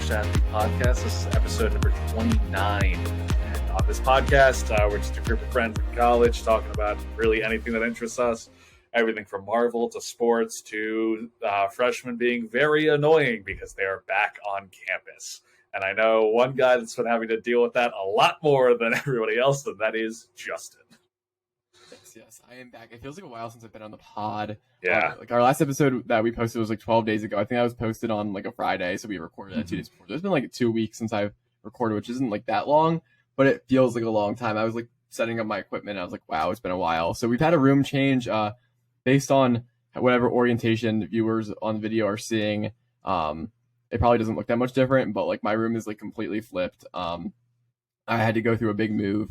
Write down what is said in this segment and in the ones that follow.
Washed Athlete Podcast. This is episode number 29. And on this podcast, we're just a group of friends in college talking about really anything that interests us. Everything from Marvel to sports to freshmen being very annoying because they are back on campus. And I know one guy that's been having to deal with that a lot more than everybody else, and that is Justin. Yes, I am back. It feels like a while since I've been on the pod. Yeah. Like our last episode that we posted was like 12 days ago. I think that was posted on like a Friday, so we recorded that 2 days before. There's been like 2 weeks since I've recorded, which isn't like that long, but it feels like a long time. I was like setting up my equipment. I was like, wow, it's been a while. So we've had a room change based on whatever orientation viewers on the video are seeing. It probably doesn't look that much different, but like my room is like completely flipped. I had to go through a big move,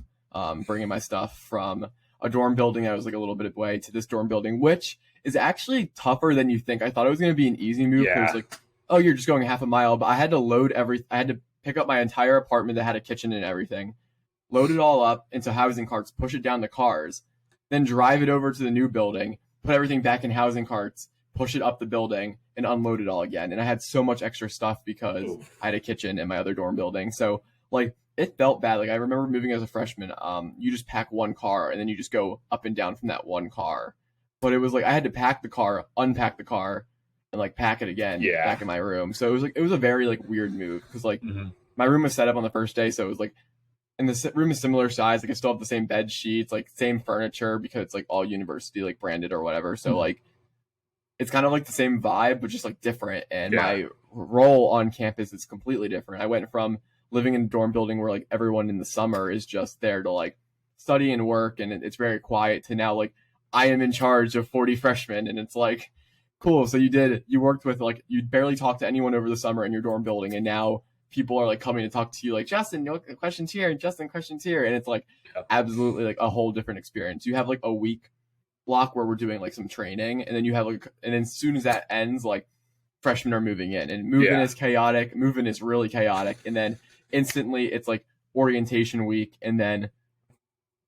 bringing my stuff from a dorm building I was like a little bit away to this dorm building, which is actually tougher than you think. I thought it was going to be an easy move. Yeah. It was like, oh, you're just going half a mile, but I had to I had to pick up my entire apartment that had a kitchen and everything, load it all up into housing carts, push it down the cars, then drive it over to the new building, put everything back in housing carts, push it up the building, and unload it all again. And I had so much extra stuff because I had a kitchen in my other dorm building. So like, it felt bad. Like I remember moving as a freshman, you just pack one car and then you just go up and down from that one car. But it was like I had to pack the car, unpack the car, and like pack it again back in my room. So it was a very like weird move because like my room was set up on the first day, so it was like, and the room is similar size. Like I still have the same bed sheets, like same furniture because it's like all university like branded or whatever. So like it's kind of like the same vibe, but just like different. And my role on campus is completely different. I went from living in a dorm building where like everyone in the summer is just there to like study and work and it's very quiet to now like I am in charge of 40 freshmen and it's like, cool. So you worked with like, you barely talked to anyone over the summer in your dorm building. And now people are like coming to talk to you like, Justin, questions here and Justin, questions here. And it's like absolutely like a whole different experience. You have like a week block where we're doing like some training and then you have like, and then as soon as that ends, like freshmen are moving in and moving is chaotic. Moving is really chaotic. And then instantly it's like orientation week and then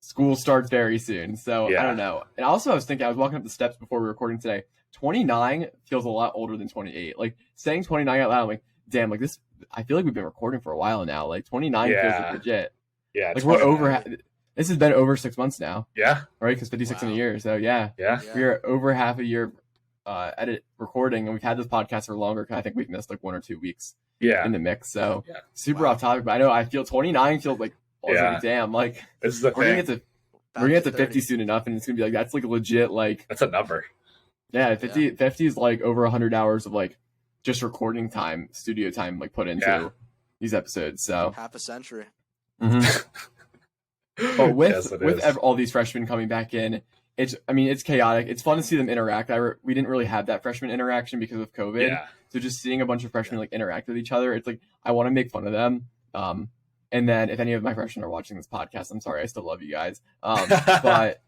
school starts very soon. So I don't know. And also I was walking up the steps before we were recording today. 29 feels a lot older than 28. Like saying 29 out loud, I'm like, damn, like this, I feel like we've been recording for a while now. Like 29 feels like legit. Yeah. Like we're over, this has been over 6 months now. Yeah. Right? Because 56 in a year. So we are over half a year recording and we've had this podcast for longer because I think we've missed like 1 or 2 weeks in the mix. So super off topic, but I feel 29 feels like, damn, like this is the we're thing. We're gonna get to 50 soon enough and it's gonna be like that's like legit like that's a number. 50 is like over 100 hours of like just recording time, studio time like put into these episodes. So half a century. But with all these freshmen coming back in, it's chaotic. It's fun to see them interact. We didn't really have that freshman interaction because of COVID. Yeah. So just seeing a bunch of freshmen like interact with each other, it's like I want to make fun of them. And then if any of my freshmen are watching this podcast, I'm sorry, I still love you guys. But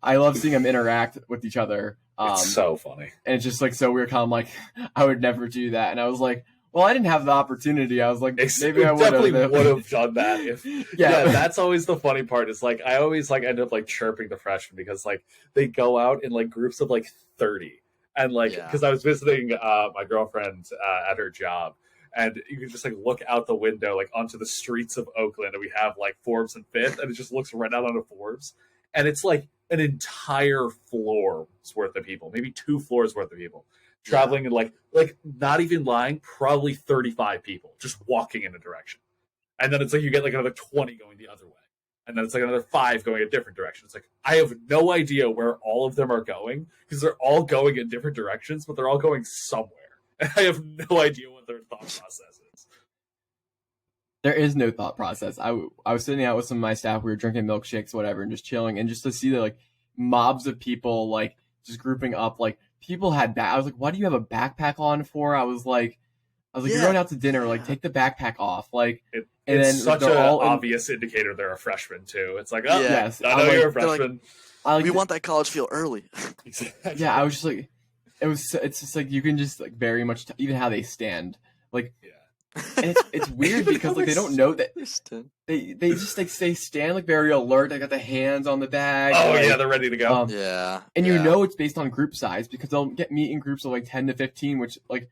I love seeing them interact with each other. It's so funny. And it's just like so weird. Kind of like I would never do that. And I was like, well, I didn't have the opportunity. I was like, maybe I would have done that. If that's always the funny part. Is like I always like end up like chirping the freshmen because like they go out in like groups of like 30, and like because I was visiting my girlfriend at her job, and you can just like look out the window like onto the streets of Oakland, and we have like Forbes and Fifth, and it just looks right out onto Forbes, and it's like an entire floor's worth of people, maybe 2 floors worth of people. Traveling in like not even lying, probably 35 people just walking in a direction. And then it's like you get like another 20 going the other way. And then it's like another 5 going a different direction. It's like I have no idea where all of them are going because they're all going in different directions, but they're all going somewhere. And I have no idea what their thought process is. There is no thought process. I was sitting out with some of my staff. We were drinking milkshakes, whatever, and just chilling. And just to see the like mobs of people like just grouping up, like people had I was like, why do you have a backpack on for? I was like, you're going out to dinner, like take the backpack off. Like it's such an obvious indicator they're a freshman too. It's like, oh yes, I know you're a freshman. We want that college feel early. Exactly. Yeah, I was just like, it's just like you can just like very much even how they stand, like. And it's weird because like they don't know that they just like they stand like very alert. They got the hands on the bag. Oh like, they're ready to go. And you know it's based on group size because they'll meet in groups of like 10 to 15, which like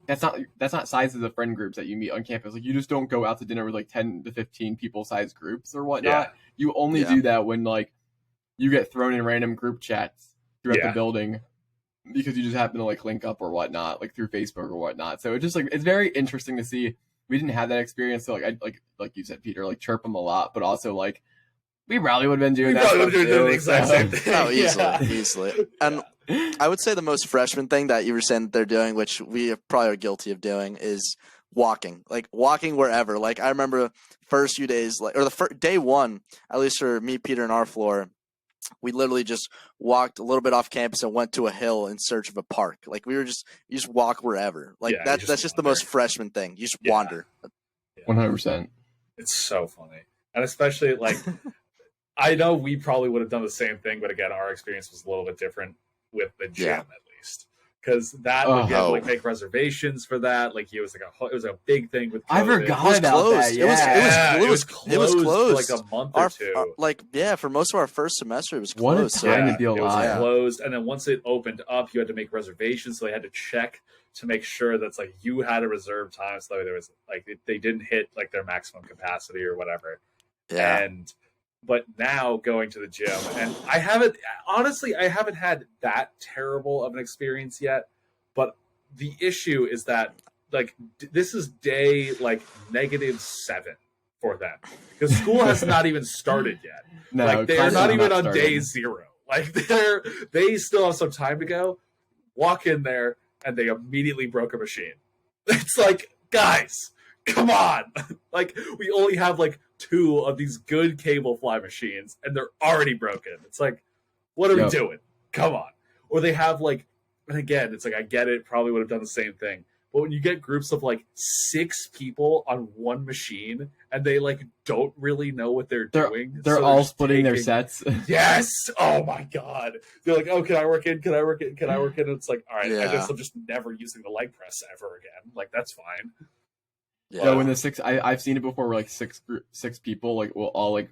that's not sizes of friend groups that you meet on campus. Like, you just don't go out to dinner with like 10 to 15 people size groups or whatnot. You only do that when like you get thrown in random group chats throughout the building because you just happen to like link up or whatnot, like through Facebook or whatnot. So it's just like, it's very interesting to see. We didn't have that experience, so like I like you said, Peter, like chirp them a lot, but also like we probably would have been doing that. The exact same thing. Oh, easily. And I would say the most freshman thing that you were saying that they're doing, which we probably are guilty of doing, is walking. Like walking wherever. Like I remember first few days, like, or the day one, at least for me, Peter, and our floor, we literally just walked a little bit off campus and went to a hill in search of a park. Like you just walk wherever. Like that's just the most freshman thing. You just wander. 100%. It's so funny. And especially like, I know we probably would have done the same thing, but again, our experience was a little bit different with the gym at least. Because that we had to like make reservations for that. Like it was a big thing with COVID. I forgot about that. Yeah. It was closed for like a month or two. For most of our first semester, it was what closed. What a time to be alive. It was closed, and then once it opened up, you had to make reservations. So they had to check to make sure that's like you had a reserved time, so that there was like they didn't hit like their maximum capacity or whatever. Yeah. But now going to the gym, and I haven't had that terrible of an experience yet. But the issue is that like this is day like -7 for them because school has not even started yet. No, like they're not even on day 0. Like they still have some time to go. Walk in there and they immediately broke a machine. It's like, guys, come on! Like we only have like 2 of these good cable fly machines, and they're already broken. It's like, what are we doing? Come on! Or they have like, and again, it's like I get it. Probably would have done the same thing. But when you get groups of like 6 people on one machine, and they like don't really know what they're doing, they're all splitting their sets. Yes. Oh my god. They're like, oh, can I work in? Can I work in? Can I work in? And it's like, all right, I guess I'm just never using the leg press ever again. Like that's fine. Yeah. So when the 6, I've seen it before where like 6 people like will all like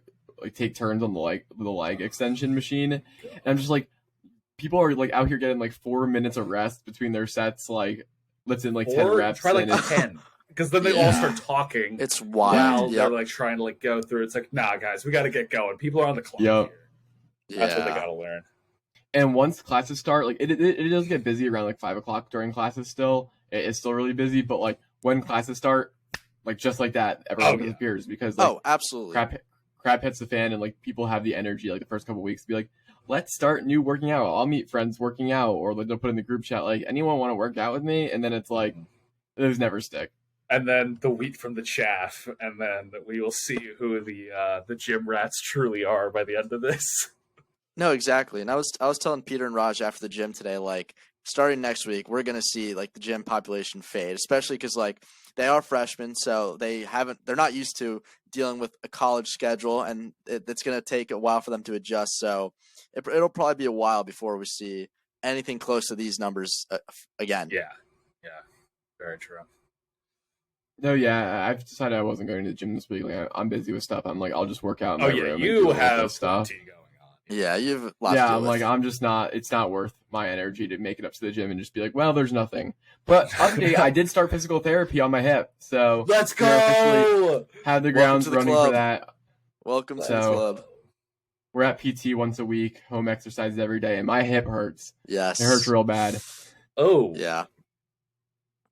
take turns on the leg extension machine, and I'm just like, people are like out here getting like 4 minutes of rest between their sets, like lifting like 10 reps. Try like 10, because then they all start talking. It's wild. They're like trying to like go through. It's like, nah, guys, we got to get going. People are on the clock here. That's what they got to learn. And once classes start, like it does get busy around like 5 o'clock during classes. Still, it's still really busy. But like when classes start, like just like that, everyone disappears because like, absolutely crap hits the fan, and like people have the energy like the first couple of weeks to be like, let's start new working out. I'll meet friends working out, or like they'll put in the group chat like, anyone want to work out with me? And then it's like those never stick. And then the wheat from the chaff, and then we will see who the gym rats truly are by the end of this. No, exactly. And I was telling Peter and Raj after the gym today, like starting next week, we're gonna see like the gym population fade, especially because like they are freshmen, so they're not used to dealing with a college schedule, and it's gonna take a while for them to adjust. So it'll probably be a while before we see anything close to these numbers again. Yeah, very true. No, I've decided I wasn't going to the gym this week. Like, I'm busy with stuff. I'm like, I'll just work out in my room. You have stuff going on. Yeah, you've I'm like, I'm just not. It's not worth my energy to make it up to the gym and just be like, well, there's nothing. But update, I did start physical therapy on my hip, so let's go. Have the grounds running for that. Welcome to the club. We're at PT once a week, home exercises every day, and my hip hurts. Yes, it hurts real bad. Oh yeah.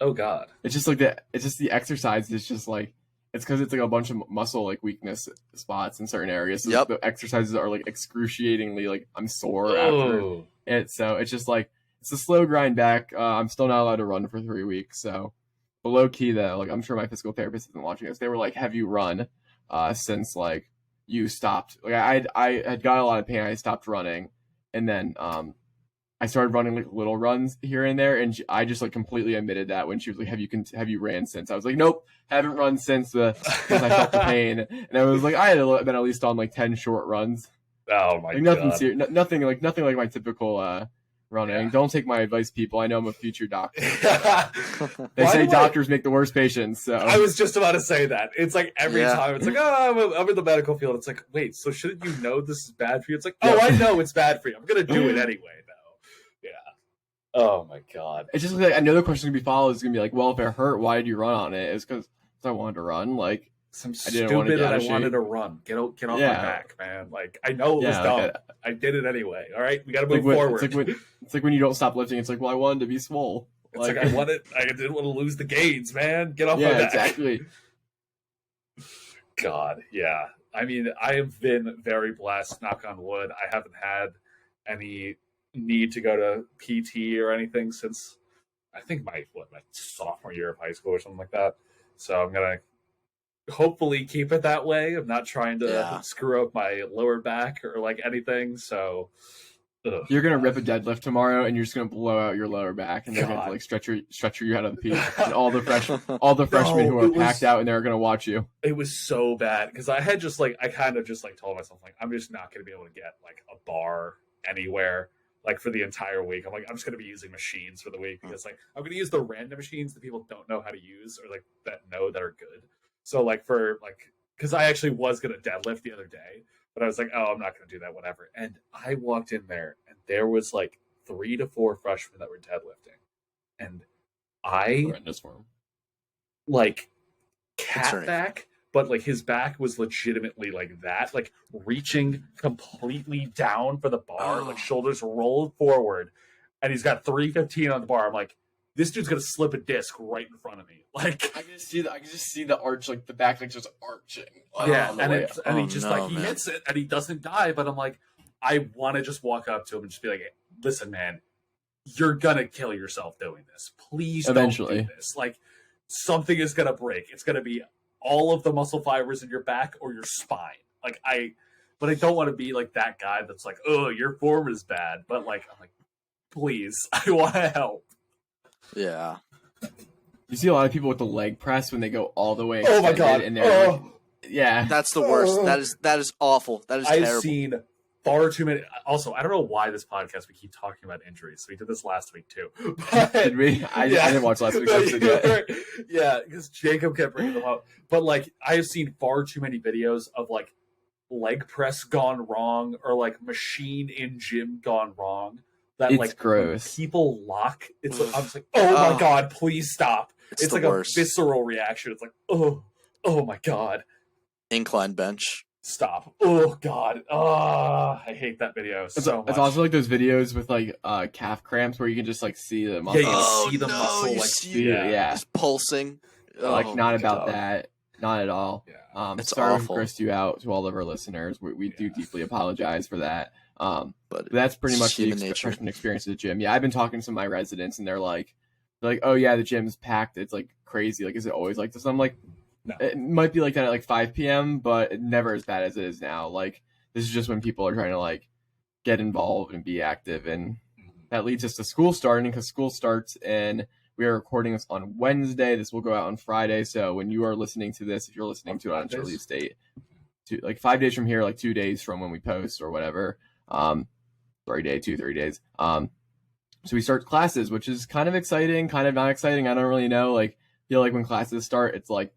Oh god. It's just like that. It's just the exercise is just like, it's because it's like a bunch of muscle like weakness spots in certain areas. So the exercises are like excruciatingly like I'm sore after it. So it's just like it's a slow grind back. I'm still not allowed to run for 3 weeks. So, but low key though, like I'm sure my physical therapist isn't watching this. They were like, "Have you run since like you stopped?" Like I had got a lot of pain. I stopped running, and then I started running like little runs here and there, and I just like completely admitted that when she was like, "Have you ran since?" I was like, "Nope, haven't run since I felt the pain." And I was like, I had been at least on like 10 short runs. Oh my god! Nothing serious, nothing like my typical running. Yeah. Don't take my advice, people. I know I'm a future doctor. They say doctors make the worst patients. So I was just about to say that. It's like every time it's like, oh, I'm in the medical field. It's like, wait, so shouldn't you know this is bad for you? It's like, oh, I know it's bad for you. I'm gonna do it anyway. Oh my god. It's just like another question gonna be followed is gonna be like, well, if it hurt, why did you run on it? It's because I wanted to run. Like, Some I didn't want to stupid get and out I of wanted shape. to run. Get off my Yeah. back, man. Like, I know it was Yeah, dumb. like I did it anyway. All right, we got to It's move like forward. it's like when you don't stop lifting. It's like, well, I wanted to be swole. It's like I didn't want to lose the gains, man. Get off my Yeah, back. exactly. God, yeah. I mean, I have been very blessed, knock on wood. I haven't had any need to go to PT or anything since I think my sophomore year of high school or something like that. So I'm gonna hopefully keep it that way. I'm not trying to screw up my lower back or like anything. So you're gonna rip a deadlift tomorrow, and you're just gonna blow out your lower back, and they're gonna like stretcher you out of the peak, and all the freshmen who are packed out, and they're gonna watch you. It was so bad because I had I kind of just like told myself like I'm just not gonna be able to get like a bar anywhere like for the entire week. I'm like I'm just gonna be using machines for the week because like I'm gonna use the random machines that people don't know how to use or like that are good. So like for like because I actually was gonna deadlift the other day. But I was like, oh, I'm not going to do that, whatever. And I walked in there, and there was like 3 to 4 freshmen that were deadlifting. And I, horrendous for him. Like, cat back, but like his back was legitimately like that, like reaching completely down for the bar, like shoulders rolled forward. And he's got 315 on the bar. I'm like, this dude's gonna slip a disc right in front of me. Like I can just see the arch, like the back, like just arching. Yeah, and he just he hits it and he doesn't die. But I'm like, I want to just walk up to him and just be like, listen, man, you're gonna kill yourself doing this. Please eventually don't do this. Like something is gonna break. It's gonna be all of the muscle fibers in your back or your spine. But I don't want to be like that guy that's like, oh, your form is bad. But like, I'm like, please, I want to help. Yeah. You see a lot of people with the leg press when they go all the way. Oh my god! And they're yeah, that's the worst. That is awful. That is terrible. I've seen far too many. Also, I don't know why this podcast we keep talking about injuries. We did this last week too. But, did we? I didn't watch last week's episode yet. Yeah, because Jacob kept bringing them up. But like, I have seen far too many videos of like leg press gone wrong or like machine in gym gone wrong. That it's like gross. People lock. It's like, I'm just like, oh my god, please stop. It's like worst. A visceral reaction. It's like, oh my god. Incline bench. Stop. Oh god. Oh, I hate that video so much. It's also like those videos with like calf cramps where you can just like see the muscle. Yeah, you can see the muscle like just pulsing. Like not about that. Not at all. Yeah. It's sorry to gross you out to all of our listeners. We do deeply apologize for that. But that's pretty much the freshman experience at the gym. Yeah, I've been talking to some of my residents, and they're like, oh yeah, the gym's packed. It's like crazy. Like, is it always like this? I'm like, no. It might be like that at like 5 p.m., but never as bad as it is now. Like, this is just when people are trying to like get involved and be active, and that leads us to school starting because school starts and we are recording this on Wednesday. This will go out on Friday. So when you are listening to this, if you're listening to it on its release date, like 5 days from here, like 2 days from when we post or whatever. 3 days. So we start classes, which is kind of exciting, kind of not exciting. I don't really know. Like, feel like when classes start, it's like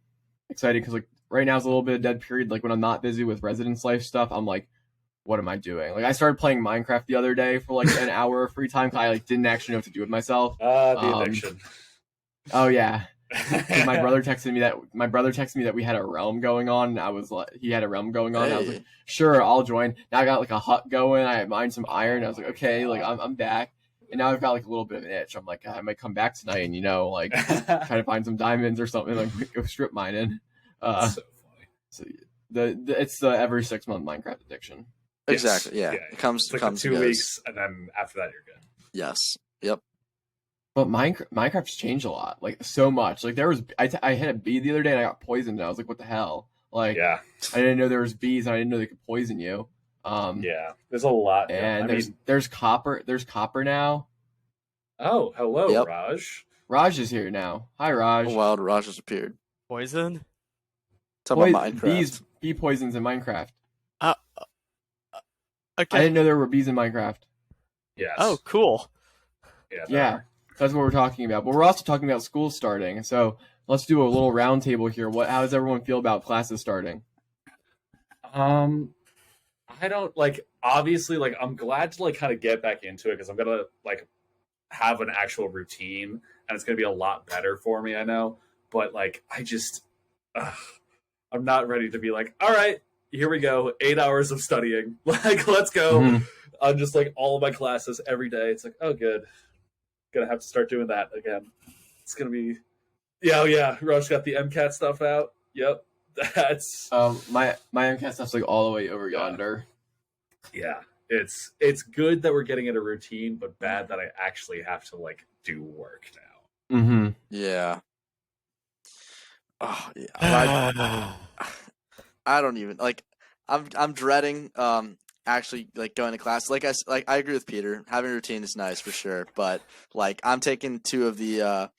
exciting because like right now is a little bit of dead period. Like when I'm not busy with residence life stuff, I'm like, what am I doing? Like I started playing Minecraft the other day for like an hour of free time. I like didn't actually know what to do with myself. The addiction. Oh yeah. my brother texted me that we had a realm going on, and I was like, he had a realm going on. And I was like, sure, I'll join. Now I got like a hut going. I mined some iron. I was like, okay, like I'm back. And now I've got like a little bit of an itch. I'm like, I might come back tonight and like try to find some diamonds or something, like go strip mining. That's so funny. So it's the every 6 month Minecraft addiction. Exactly. Yeah. It comes like 2 weeks, and then after that you're good. Yes. Yep. But Minecraft's changed a lot, like so much. Like there was, I hit a bee the other day and I got poisoned. And I was like, what the hell? Like, I didn't know there was bees and I didn't know they could poison you. There's a lot. And there's copper. There's copper now. Oh, hello, Raj. Raj is here now. Hi, Raj. Oh, wow, Raj has appeared. Poison? Talk about Minecraft. Bee poisons in Minecraft. Okay. I didn't know there were bees in Minecraft. Yes. Oh, cool. Yeah. That's what we're talking about. But we're also talking about school starting. So let's do a little round table here. How does everyone feel about classes starting? I don't obviously I'm glad to kind of get back into it because I'm gonna have an actual routine, and it's going to be a lot better for me. I know, but like I just, I'm not ready to be like, all right, here we go, 8 hours of studying. Like, let's go. On just like all of my classes every day. It's like, oh, good. Gonna have to start doing that again. It's gonna be, yeah. Rush got the MCAT stuff out. Yep, that's my MCAT stuff's like all the way over yonder. Yeah, it's good that we're getting in a routine, but bad that I actually have to like do work now. Yeah. Oh yeah. I don't even like. I'm dreading actually like going to class. Like I agree with Peter. Having a routine is nice for sure, but like I'm taking 2 of the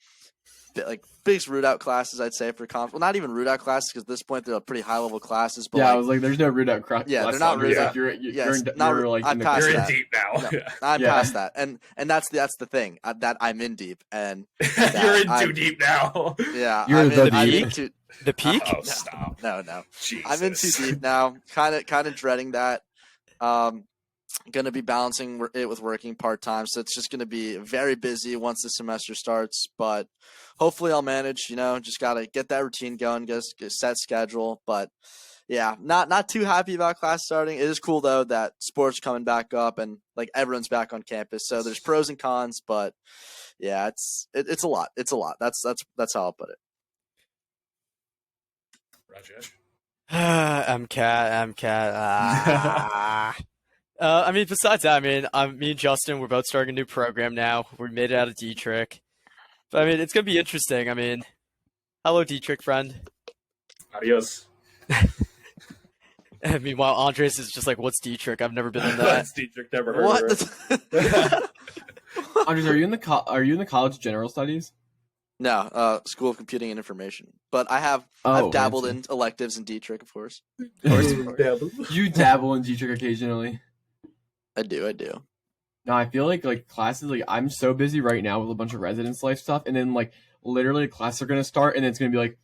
like biggest root out classes I'd say for conf. Well, not even root out classes because at this point they're pretty high level classes. But yeah, I was like, there's no root out classes. Yeah, they're not root out. You're I'm past you're in that. deep now. No, I'm past that, and that's the thing that I'm in deep, and you're in too deep now. Yeah, you're I'm the peak. The peak? Oh, stop. No. Jesus. I'm in too deep now. Kind of dreading that. Going to be balancing it with working part-time, so it's just going to be very busy once the semester starts, but hopefully I'll manage. Just got to get that routine going, get a set schedule. But yeah, not too happy about class starting. It is cool though that sports coming back up and like everyone's back on campus, so there's pros and cons, but yeah, it's a lot. It's a lot. That's how I'll put it. Rajesh? MCAT. I mean, besides that, me and Justin, we're both starting a new program now. We made it out of Dietrich. But I mean, it's going to be interesting. I mean, hello, Dietrich friend. Adios. And meanwhile, Andres is just like, what's Dietrich? I've never been in that. That's Dietrich, never heard of What? Andres, are you in the College General Studies? No, School of Computing and Information. But I've dabbled in electives in Dietrich, of course. You dabble in Dietrich occasionally. I do. No, I feel like classes, like I'm so busy right now with a bunch of residence life stuff, and then like literally classes are gonna start, and it's gonna be like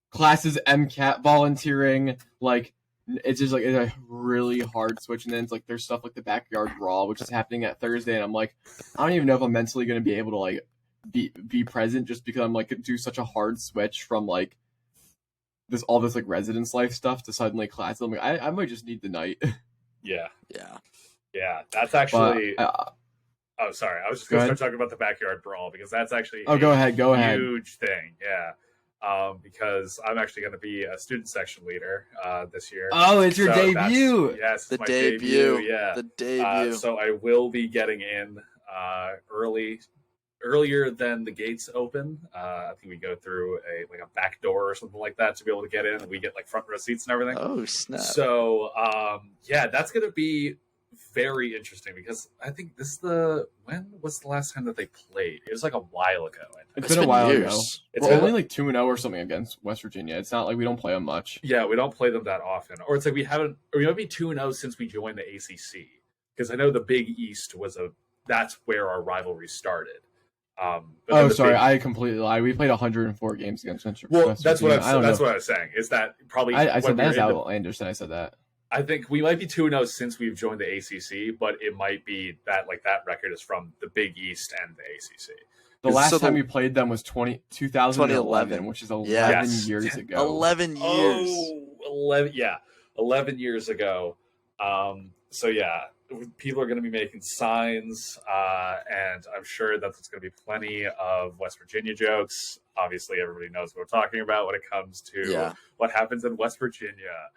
classes MCAT volunteering, like it's just like it's a really hard switch, and then it's like there's stuff like the backyard brawl, which is happening at Thursday, and I'm like, I don't even know if I'm mentally gonna be able to like be present just because I'm like do such a hard switch from like all this like residence life stuff to suddenly classes. I'm like, I might just need the night. Yeah, that's actually. But, oh, sorry. I was just going to start talking about the backyard brawl because that's actually go ahead. Huge thing. Yeah, because I'm actually going to be a student section leader this year. Oh, it's your debut. Yes, the my debut. Yeah, the debut. So I will be getting in earlier than the gates open. I think we go through a back door or something like that to be able to get in. We get like front row seats and everything. Oh snap! So yeah, that's going to be very interesting because I think when was the last time that they played? It was like a while ago. It's been a while years. ago. It's only like 2-0 or something against West Virginia. It's not like we don't play them much. Yeah, we don't play them that often. Or it's like we might be 2-0 since we joined the ACC. Because I know the Big East that's where our rivalry started. Sorry, I completely lied. We played 104 games against West Well, Virginia. that's what I was saying. Is that probably I said that's outlandish. I said that. I think we might be 2-0 since we've joined the ACC, but it might be that that record is from the Big East and the ACC. The last time we played them was 2011, which is 11 years ago. 11 years. Oh, 11 years ago. So yeah, people are going to be making signs, and I'm sure that there's going to be plenty of West Virginia jokes. Obviously, everybody knows what we're talking about when it comes to what happens in West Virginia.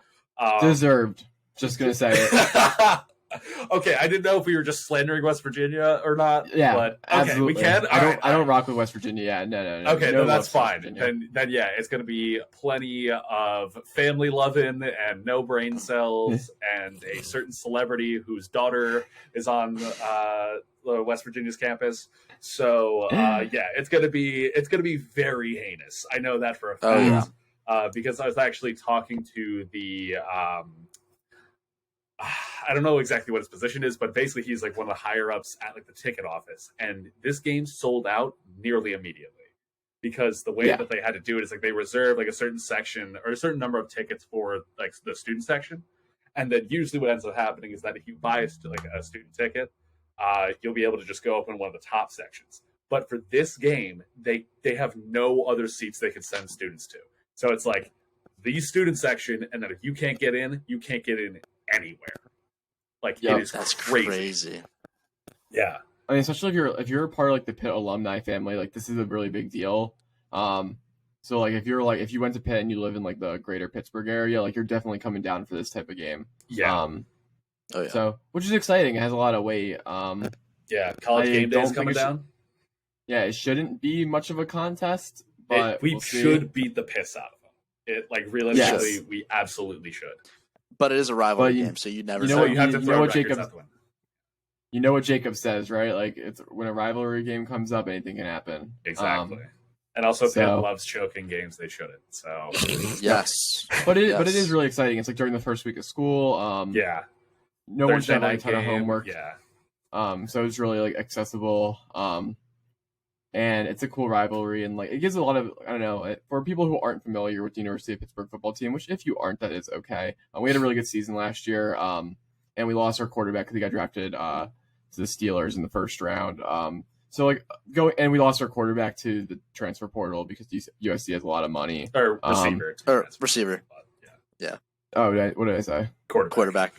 Deserved. Just gonna say it. Okay, I didn't know if we were just slandering West Virginia or not. Yeah, but absolutely. We can. I don't rock with West Virginia. Yeah, no. Okay, no, that's fine. Then yeah, it's gonna be plenty of family loving and no brain cells, and a certain celebrity whose daughter is on West Virginia's campus. So yeah, it's gonna be very heinous. I know that for a fact. Because I was actually talking to the I don't know exactly what his position is, but basically he's like one of the higher ups at like the ticket office, and this game sold out nearly immediately because the way that they had to do it is like they reserve like a certain section or a certain number of tickets for like the student section, and then usually what ends up happening is that if you buy a student ticket, you'll be able to just go up in one of the top sections. But for this game, they have no other seats they can send students to. So it's like the student section, and then if you can't get in, you can't get in anywhere. Like it is That's crazy. Yeah. I mean, especially if you're a part of like the Pitt alumni family, like this is a really big deal. So like if you went to Pitt and you live in like the greater Pittsburgh area, like you're definitely coming down for this type of game. Yeah. So which is exciting. It has a lot of weight. Yeah, college game day is coming down. Yeah, it shouldn't be much of a contest, but we should beat the piss out of them. It like realistically, we absolutely should. But it is a rivalry game, so you never. You know what? You have to throw what Jacob. You know what Jacob says, right? Like it's when a rivalry game comes up, anything can happen. Exactly. And also, Pitt loves choking games they shouldn't. So yes, but it is really exciting. It's like during the first week of school. No one's done a ton of homework. Yeah. So it's really like accessible. And it's a cool rivalry, and like it gives a lot of, I don't know, for people who aren't familiar with the University of Pittsburgh football team, which if you aren't, that is okay. We had a really good season last year, and we lost our quarterback because he got drafted to the Steelers in the first round. So like we lost our quarterback to the transfer portal because USC has a lot of money. Or receiver. Receiver. Yeah. Oh, what did I say? Quarterback.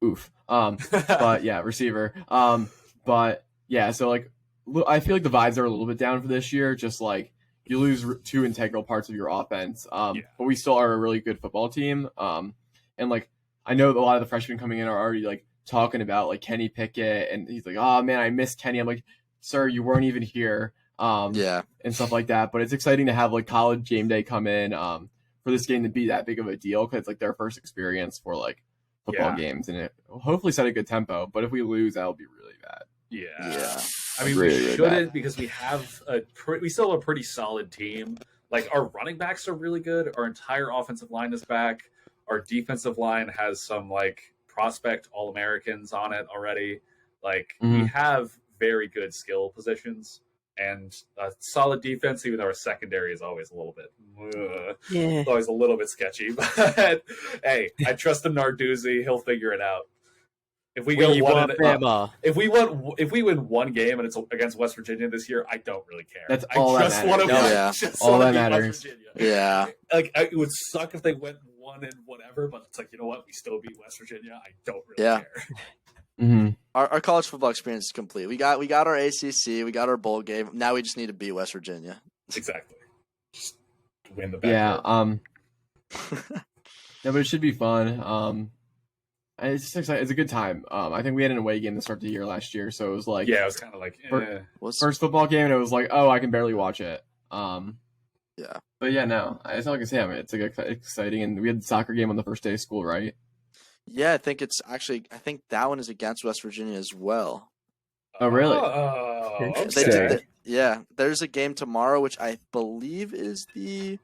Oof. But yeah, receiver. But yeah, so like I feel like the vibes are a little bit down for this year. Just like you lose two integral parts of your offense. But we still are a really good football team. And like I know a lot of the freshmen coming in are already like talking about like Kenny Pickett, and he's like, oh man, I miss Kenny. I'm like, sir, you weren't even here. And stuff like that. But it's exciting to have like college game day come in for this game to be that big of a deal because it's like their first experience for like football games, and it will hopefully set a good tempo. But if we lose, that'll be really bad. Yeah. I mean, really, we shouldn't because we have we still have a pretty solid team. Like our running backs are really good. Our entire offensive line is back. Our defensive line has some like prospect All-Americans on it already. Like we have very good skill positions and a solid defense, even though our secondary is always a little bit, always a little bit sketchy. But hey, I trust in Narduzzi; he'll figure it out. If we go if we win one game and it's against West Virginia this year, I don't really care. That's all that matters. All that matters. Yeah. Like it would suck if they went 1 and whatever, but it's like, you know what? We still beat West Virginia. I don't really care. Our college football experience is complete. We got our ACC, we got our bowl game. Now we just need to beat West Virginia. Exactly. Just win the back. Yeah. Yeah, but it should be fun. It's just exciting. It's a good time. I think we had an away game to start the year last year, so it was like it was kind of like first football game, and it was like, oh, I can barely watch it. Yeah. But yeah, no, it's not like I say. I mean, it's like exciting, and we had the soccer game on the first day of school, right? Yeah, I think that one is against West Virginia as well. Oh, really? Oh, okay. There's a game tomorrow, which I believe is the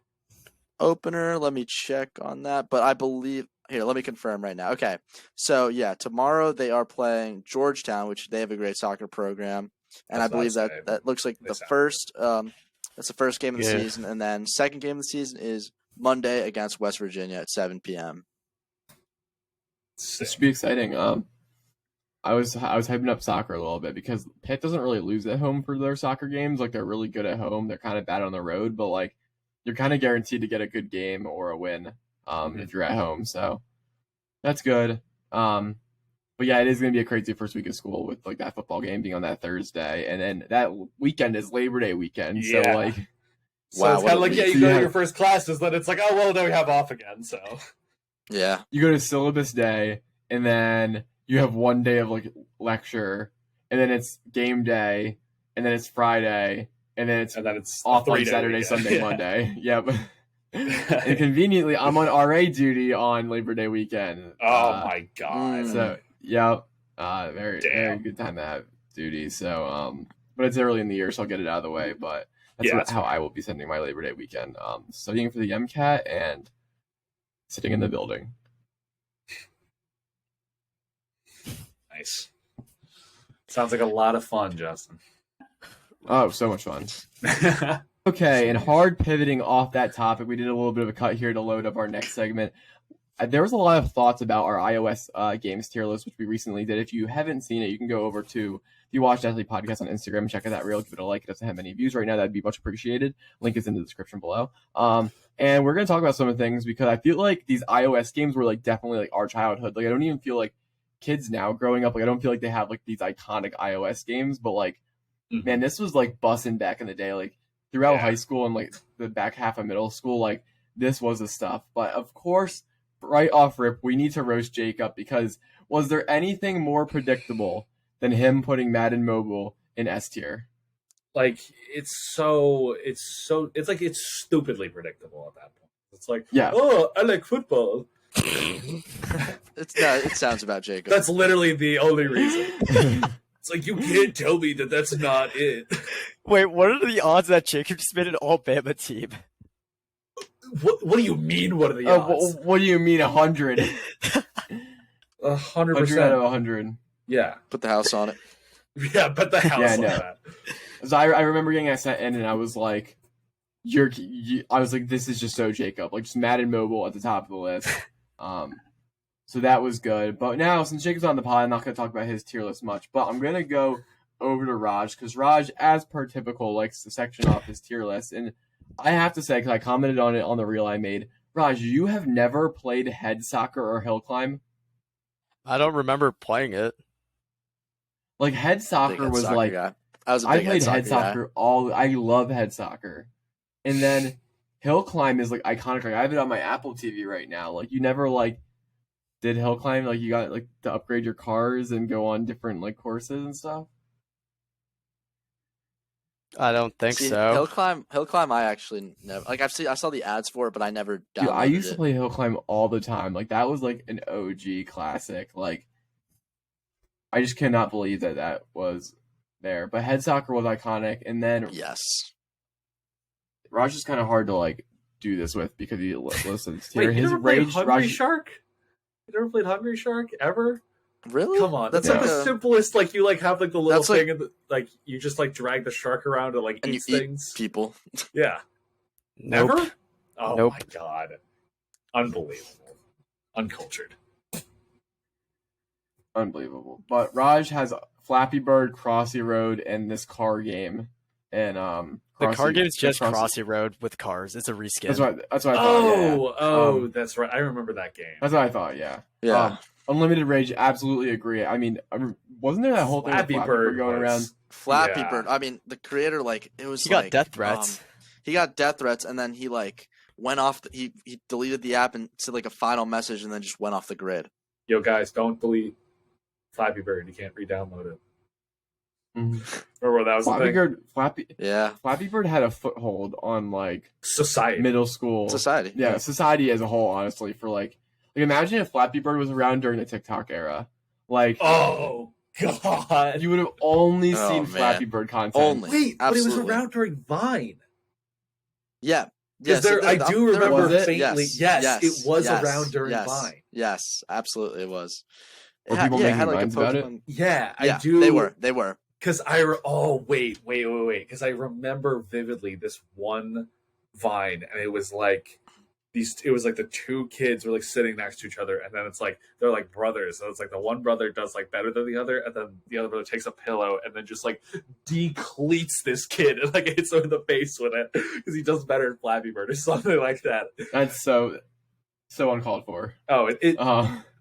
opener. Let me check on that, but I believe. Here, let me confirm right now. Okay, so yeah, tomorrow they are playing Georgetown, which they have a great soccer program, and I believe that looks like the first. That's the first game of the season, and then second game of the season is Monday against West Virginia at 7 p.m. This should be exciting. I was hyping up soccer a little bit because Pitt doesn't really lose at home for their soccer games. Like they're really good at home. They're kind of bad on the road, but like you're kind of guaranteed to get a good game or a win. If you're at home, so that's good. But yeah, it is going to be a crazy first week of school with like that football game being on that Thursday, and then that weekend is Labor Day weekend. Yeah. So like, wow, it's kind of like you go to your first classes, then it's like, oh well, then we have off again. So yeah, you go to syllabus day, and then you have 1 day of like lecture, and then it's game day, and then it's Friday, and then it's off on Saturday, Sunday, Monday. Yeah, but. And conveniently, I'm on RA duty on Labor Day weekend. Oh my god! So yeah, very good time to have duty. So but it's early in the year, so I'll get it out of the way. But that's how I will be spending my Labor Day weekend, studying for the MCAT and sitting in the building. Nice. Sounds like a lot of fun, Justin. Oh, so much fun. Okay, and hard pivoting off that topic, we did a little bit of a cut here to load up our next segment. there was a lot of thoughts about our iOS games tier list, which we recently did. If you haven't seen it, you can go over to the Watch Deathly podcast on Instagram and check out that reel. Give it a like. It doesn't have many views right now. That'd be much appreciated. Link is in the description below. And we're gonna talk about some of the things because I feel like these iOS games were like definitely like our childhood. Like I don't even feel like kids now growing up, like I don't feel like they have like these iconic iOS games, but like man, this was like bussin' back in the day. Like throughout high school and like the back half of middle school, like this was the stuff. But of course, right off rip, we need to roast Jacob because was there anything more predictable than him putting Madden Mobile in S tier? Like it's stupidly predictable at that point. It's like, oh, I like football. It sounds about Jacob. That's literally the only reason. It's like you can't tell me that that's not it. Wait, what are the odds that Jacob just made an all-Bama team? What do you mean? What are the odds? What do you mean 100? 100% out of 100. Yeah, put the house on it. Yeah, put the house on that. So I remember getting that sent in, and I was like, I was like, this is just so Jacob, like just Madden Mobile at the top of the list. So that was good. But now, since Jacob's on the pod, I'm not going to talk about his tier list much, but I'm going to go over to Raj, because Raj, as per typical, likes to section off his tier list. And I have to say, because I commented on it on the reel I made, Raj, you have never played head soccer or hill climb? I don't remember playing it. Like, head soccer was like... Guy. I played head soccer I love head soccer. And then hill climb is, like, iconic. Like, I have it on my Apple TV right now. Like, you never, like, did hill climb? Like, you got, like, to upgrade your cars and go on different, like, courses and stuff? I don't think so. Hill climb. I actually never like. I saw the ads for it, but I never downloaded Dude, I used to play hill climb all the time. Like that was like an OG classic. Like I just cannot believe that was there. But head soccer was iconic, and then yes, Raj is kind of hard to like do this with because he listens to Wait, you never played Hungry Shark? You never played Hungry Shark ever? Really? Come on, that's like the simplest. Like you like have like the little thing, and like you just like drag the shark around and like eat things. People. Yeah. Nope. Never? Oh nope. My god. Unbelievable. Uncultured. Unbelievable. But Raj has Flappy Bird, Crossy Road, and this car game. And the car game is just Crossy Road with cars. It's a reskin. That's what I thought. That's right. I remember that game. That's what I thought. Yeah. Yeah. Unlimited Rage, absolutely agree. I mean, wasn't there that whole thing with Flappy Bird going around? Flappy Bird. I mean, the creator, like, it was. He got death threats. He got death threats, and then he like went off. He deleted the app and said like a final message, and then just went off the grid. Yo, guys, don't delete Flappy Bird. You can't re-download it. Mm-hmm. Remember that was Flappy the thing? Bird, Flappy Bird had a foothold on like society, middle school society. Yeah, society as a whole. Honestly, for like imagine if Flappy Bird was around during the TikTok era. Like, oh god, you would have only seen Flappy Bird content. Only. Wait, but it was around during Vine. Yeah. Yes, I do remember faintly. Yes, it was around during Vine. Yes, absolutely, it was. Were people making had like Vines about it? Yeah, I do. They were. Because wait. Because I remember vividly this one Vine, and it was like it was like the two kids were like sitting next to each other, and then it's like they're like brothers. So it's like the one brother does like better than the other, and then the other brother takes a pillow and then just like decleats this kid and like hits him in the face with it because he does better in Flappy Bird or something like that. That's so uncalled for. Oh,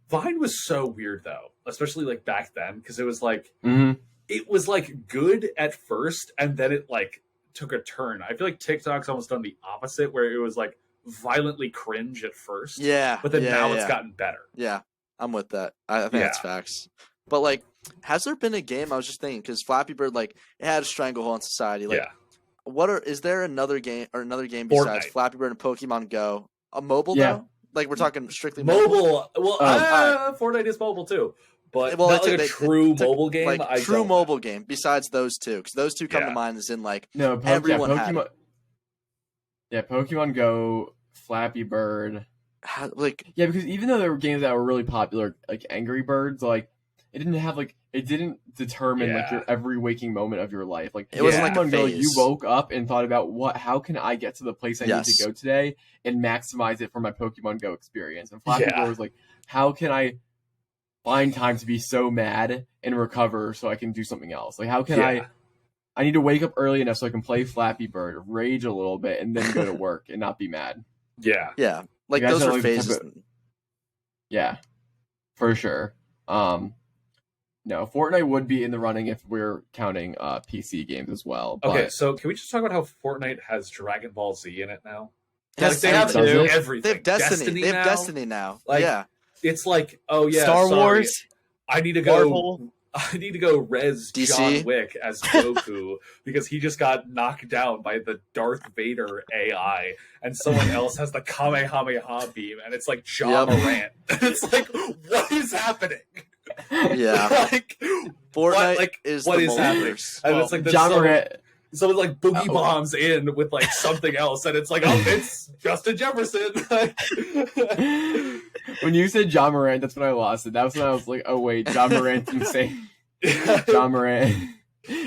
Vine was so weird though, especially like back then, because it was like it was like good at first, and then it like took a turn. I feel like TikTok's almost done the opposite, where it was like violently cringe at first. Yeah. But then now it's gotten better. Yeah, I'm with that. I think that's facts. But like, has there been a game? I was just thinking because Flappy Bird, like, it had a stranglehold in society. Like, is there another game besides Fortnite. Flappy Bird and Pokemon Go? A mobile though? Like we're talking strictly mobile. Well, Fortnite is mobile too. But that's like a true mobile game. Like true mobile game besides those two, because those two come to mind as in like everyone had it. Yeah, Pokemon Go, Flappy Bird. Like because even though there were games that were really popular, like Angry Birds, like it didn't have like it didn't determine like Yeah. your every waking moment of your life. Like It wasn't like a Pokemon Go, you phase. woke up and thought about how can I get to the place I need Yes. to go today and maximize it for my Pokemon Go experience. And Flappy Yeah. Bird was like, how can I find time to be so mad and recover so I can do something else? Like how can Yeah. I need to wake up early enough so I can play Flappy Bird, rage a little bit, and then go to work and not be mad. Yeah. Yeah, like Like, those that's were like the type phases. Yeah, for sure. No, Fortnite would be in the running if we're counting PC games as well. But Okay, so can we just talk about how Fortnite has Dragon Ball Z in it now? Yes, Like, they they have do. everything. They have Destiny. They have now. Destiny now. Like, yeah, It's like, oh yeah, Star sorry, Wars, I need to go. Marvel. I need to go res DC. John Wick as Goku because he just got knocked down by the Darth Vader AI, and someone else has the Kamehameha beam, and it's like John Yep. Morant. It's like, what is happening? yeah. Like, Fortnite like, is what the is happening? multiverse. And Well, it's like John Morant. someone like boogie Oh. bombs in with like something else, and it's like, oh, it's Justin Jefferson. When you said John Morant, that's when I lost it. That was when I was like, oh wait, John Morant's insane. John Morant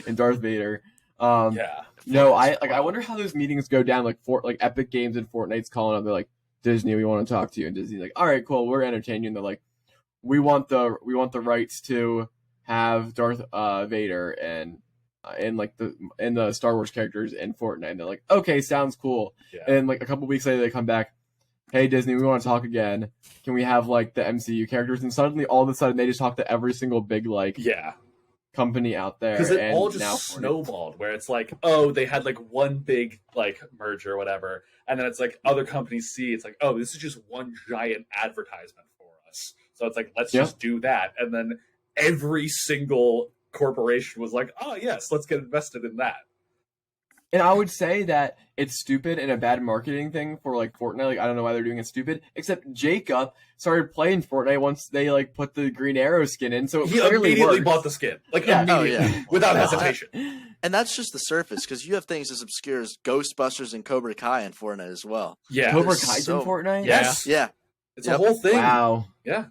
and Darth Vader. Yeah. No, I wonder how those meetings go down. Like Epic Games and Fortnite's calling up. They're like, Disney, we want to talk to you, and Disney's like, all right, cool, we're entertaining you. And they're like, we want the rights to have Darth Vader and the Star Wars characters in Fortnite. And they're like, okay, sounds cool. Yeah. And like a couple weeks later, they come back. Hey Disney, we want to talk again. Can we have like the MCU characters? And suddenly, all of a sudden, they just talk to every single big like Yeah. company out there. Because it and all just now snowballed where it's like, oh, they had like one big like merger or whatever, and then it's like other companies see it's like, oh, this is just one giant advertisement for us. So it's like, let's Yeah. just do that. And then every single corporation was like, oh yes, let's get invested in that. And I would say that it's stupid and a bad marketing thing for like Fortnite. Like I don't know why they're doing it stupid. Except Jacob started playing Fortnite once they like put the Green Arrow skin in, so it He clearly immediately works. bought the skin. Like Yeah. immediately. Oh, yeah. Without No, hesitation. And that's just the surface, because you have things as obscure as Ghostbusters and Cobra Kai in Fortnite as well. Yeah. Cobra there's Kai's so- in Fortnite. Yes. Yeah, It's Yep. a whole thing. Wow. Yeah.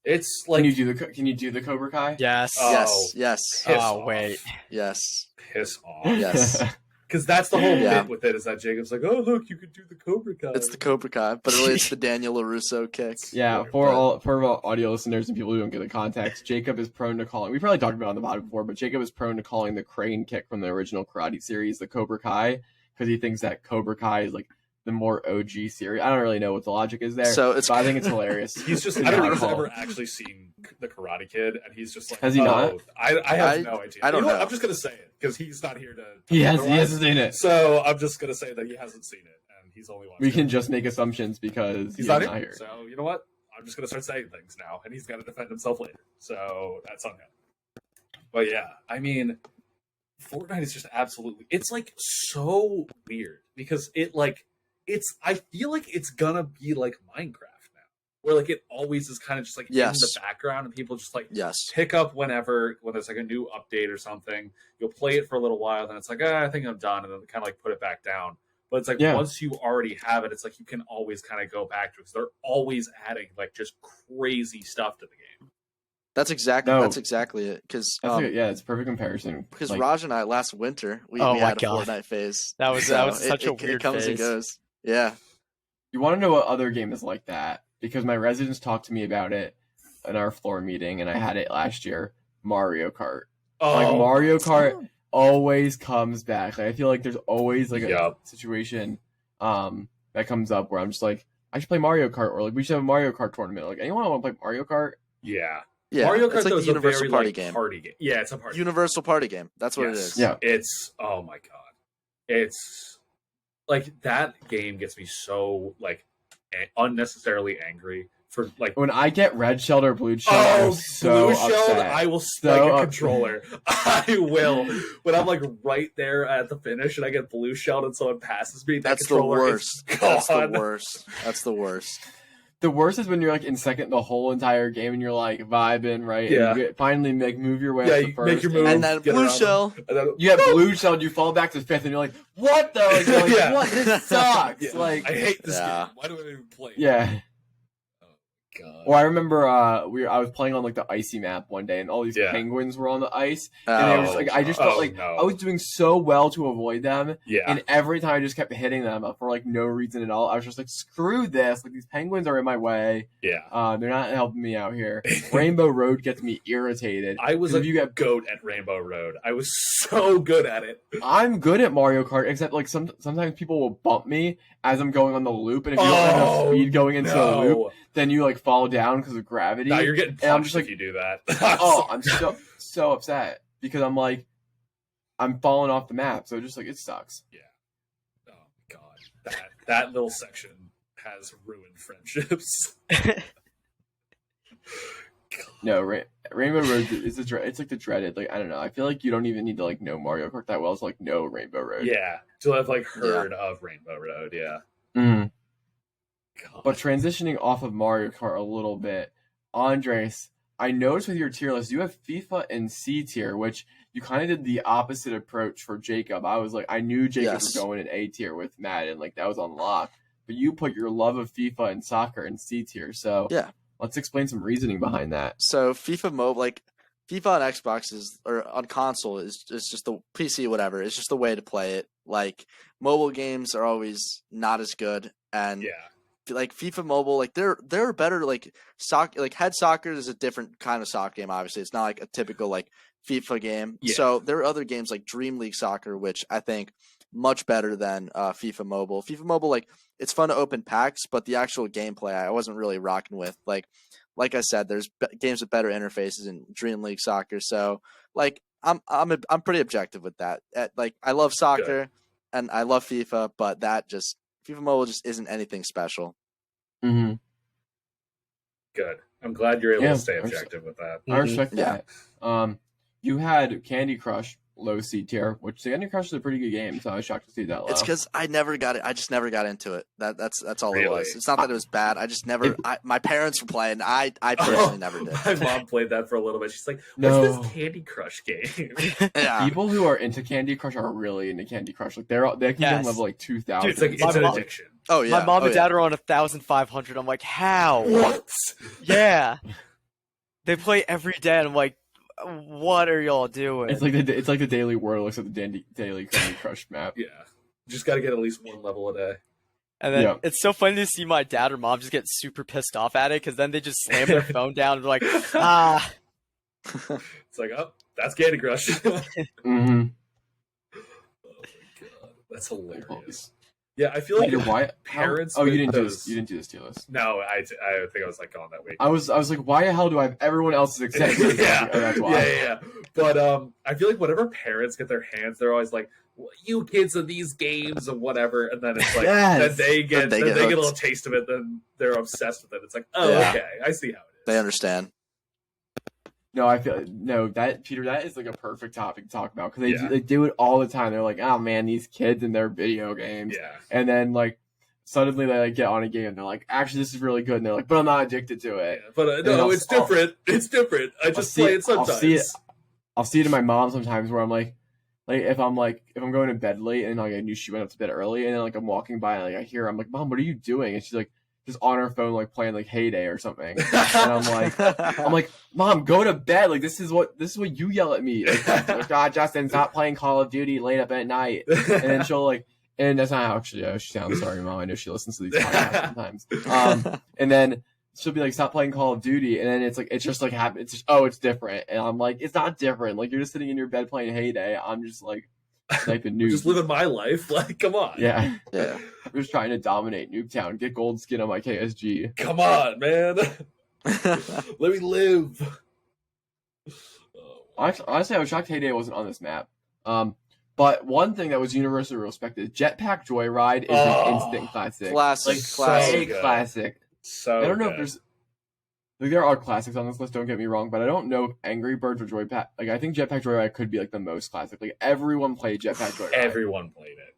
It's like Can you do the Cobra Kai? Yes. Oh. yes, Piss Oh, off. wait. yes. piss off. Yes. Because that's the whole Yeah. bit with it, is that Jacob's like, oh look, you could do the Cobra Kai. It's the Cobra Kai, but really it's the Daniel LaRusso kick. Yeah, But- for all audio listeners and people who don't get the context, Jacob is prone to calling. We probably talked about it on the pod before, but Jacob is prone to calling the crane kick from the original karate series the Cobra Kai because he thinks that Cobra Kai is like the more OG series. I don't really know what the logic is there, So it's but I think it's hilarious. He's just, It's I don't not think he's call. ever actually seen the Karate Kid, and he's just like, Has he oh, not? I have I- no idea. I don't You know what? know. I'm just going to say it, because he's not here to He has otherwise. seen it. So I'm just going to say that he hasn't seen it, and he's only watched We it. can just make assumptions because He's he's not not here. here. So you know what? I'm just gonna start saying things now, and he's got to defend himself later. So that's on him. But yeah, I mean, Fortnite is just absolutely. It's like so weird because I feel like it's gonna be like Minecraft now, where like it always is kind of just like in Yes. the background, and people just like Yes. pick up when there's like a new update or something. You'll play it for a little while, then it's like, I think I'm done, and then kind of like put it back down. But it's like Yeah. once you already have it, it's like you can always kind of go back to it because they're always adding like just crazy stuff to the game. That's exactly No. it. Because It's a perfect comparison. because Like, Raj and I last winter we Oh we my had a God. Fortnite phase. That was So such a it weird comes and phase. goes. Yeah. you want to know what other game is like that? Because my residents talked to me about it in our floor meeting, and I had it last year. Mario Kart. Like Oh, Mario Kart always comes back. Like, I feel like there's always like a Yup. situation that comes up where I'm just like, I should play Mario Kart, or like we should have a Mario Kart tournament. Like anyone want to play Mario Kart? yeah. Yeah. Mario Kart it's like though the is a universal very party like, game. party game. Yeah, it's a party. Universal party game. That's what it Yes. is. Yeah. It's oh my god, it's like that game gets me so like unnecessarily angry for like. When I get red shelled or blue shelled, Oh, I'm so blue shelled! upset. I will So spike a up- controller. I will. When I'm like right there at the finish and I get blue shelled and someone passes me, that That's the controller is worst. That's the gone. worst. That's the worst. The worst is when you're like in second the whole entire game and you're like vibing, right? Yeah. And you finally move your way Yeah, up you to first. make your move. And then get blue around them. shell. And then, You have blue shelled, you fall back to fifth, and you're like, "What the?" Like, you're like, Yeah. "What? This sucks!" Yeah. Like, I hate this Yeah. game. Why do I even play it? yeah. God. Well, I remember I was playing on like the icy map one day, and all these penguins were on the ice, and they were just, like I just felt like I was doing so well to avoid them, and every time I just kept hitting them for like no reason at all. I was just like, screw this! Like these penguins are in my way. Yeah, they're not helping me out here. Rainbow Road gets me irritated. I was a goat at Rainbow Road. I was so good at it. I'm good at Mario Kart, except like sometimes people will bump me as I'm going on the loop, and if you don't have enough speed going into the loop, then you like fall down because of gravity. No, you're getting punched if you do that. I'm so upset because I'm falling off the map. So just like it sucks. Yeah. Oh God, that little section has ruined friendships. No, Rainbow Road is it's like the dreaded. Like I don't know. I feel like you don't even need to like know Mario Kart that well to like know Rainbow Road. Yeah, to have like heard of Rainbow Road. Yeah. Mm. But transitioning off of Mario Kart a little bit, Andres, I noticed with your tier list, you have FIFA and C tier, which you kind of did the opposite approach for Jacob. I was like, I knew Jacob was going in A tier with Madden, like that was on lock. But you put your love of FIFA and soccer in C tier. So let's explain some reasoning behind that. So FIFA Mobile, like FIFA on Xbox or on console is just the PC, whatever. It's just the way to play it. Like mobile games are always not as good, and like FIFA Mobile, like they're better. Like soccer, like head soccer is a different kind of soccer game. Obviously, it's not like a typical like FIFA game. So there are other games like Dream League Soccer, which I think much better than FIFA Mobile. FIFA Mobile, like it's fun to open packs, but the actual gameplay I wasn't really rocking with. Like I said, there's games with better interfaces in Dream League Soccer. So like I'm pretty objective with that. Like I love soccer and I love FIFA, but FIFA Mobile just isn't anything special. Mm-hmm. Good. I'm glad you're able to stay objective with that. I respect that. You had Candy Crush low C tier, which Candy Crush is a pretty good game, so I was shocked to see that low. It's because I never got it. I just never got into it. That's all it was. It's not that it was bad. I just never. My parents were playing. I personally never did. My mom played that for a little bit. She's like, "What's this Candy Crush game?" People who are into Candy Crush are really into Candy Crush. Like they can get level like 2,000. Dude, it's an addiction. Oh yeah. My mom and dad are on 1,500. I'm like, how? What? Yeah. They play every day, and I'm like, what are y'all doing? It's like the Daily World looks at the daily Candy Crush map. Yeah, just got to get at least one level a day. And then it's so funny to see my dad or mom just get super pissed off at it, because then they just slam their phone down and be like, ah. It's like, oh, that's Candy Crush. Mm-hmm. Oh my God, that's hilarious. Yeah, I feel like parents. Oh, you didn't do this tier list. No, I think I was like gone that week. I was like, why the hell do I have everyone else's except you? That's why. Yeah. But I feel like whenever parents get their hands, they're always like, well, "You kids of these games and whatever," and then it's like, then they get a little taste of it, then they're obsessed with it. It's like, oh, okay, I see how it is. They understand. No, I feel that Peter, that is like a perfect topic to talk about, because they do it all the time. They're like, oh man, these kids and their video games, and then like suddenly they like get on a game and they're like, actually this is really good, and they're like, but I'm not addicted to it. Yeah, but no, it's different. It's different. I just play it sometimes. I'll see it in my mom sometimes where I'm like if I'm going to bed late and like I knew she went up to bed early, and then like I'm walking by and like I hear her, I'm like, Mom, what are you doing? And she's like, just on her phone, like playing like Heyday or something. And I'm like, Mom, go to bed. Like this is what you yell at me. Like, God, Justin, stop playing Call of Duty late up at night. And then she'll like, and that's not how actually she sounds. Sorry, Mom. I know she listens to these podcasts sometimes. And then she'll be like, stop playing Call of Duty. And then it's just like, it's just, oh, it's different. And I'm like, it's not different. Like you're just sitting in your bed playing Heyday. I'm just like, sniping noobs. Just living my life. Like, come on. Yeah. I'm just trying to dominate Noobtown. Get gold skin on my KSG. Come on, man. Let me live. Honestly, I was shocked Heyday wasn't on this map. But one thing that was universally respected, Jetpack Joyride is an instant classic. Classic. So I don't know if there's... Like, there are classics on this list, don't get me wrong, but I don't know if Angry Birds or Joypack... Like, I think Jetpack Joyride could be, like, the most classic. Like, everyone played Jetpack Joyride. Everyone played it.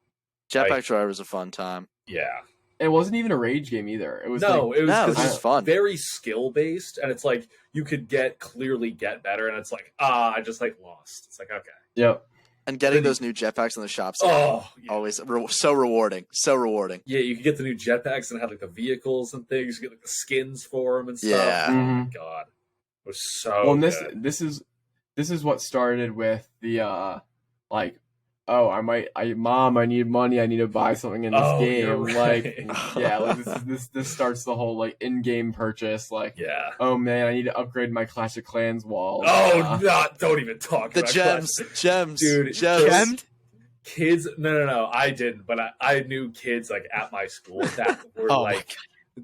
Jetpack Joyride was a fun time. Yeah. It wasn't even a rage game, either. It was it was just fun. Very skill-based, and it's like, you could clearly get better, and it's like, I just, like, lost. It's like, okay. Yep. And getting those new jetpacks in the shops, always so rewarding. So rewarding. Yeah, you can get the new jetpacks and have like the vehicles and things. You get like the skins for them and stuff. Yeah. Oh my god, it was so. Well, and good. this is what started with the like, oh, Mom, I need money. I need to buy something in this game. Right. Like, yeah, like this starts the whole like in-game purchase. Like, Yeah. oh man, I need to upgrade my Clash of Clans walls. Don't even talk The about gems, dude. gems. Kids, no, I didn't, but I knew kids like at my school that were like,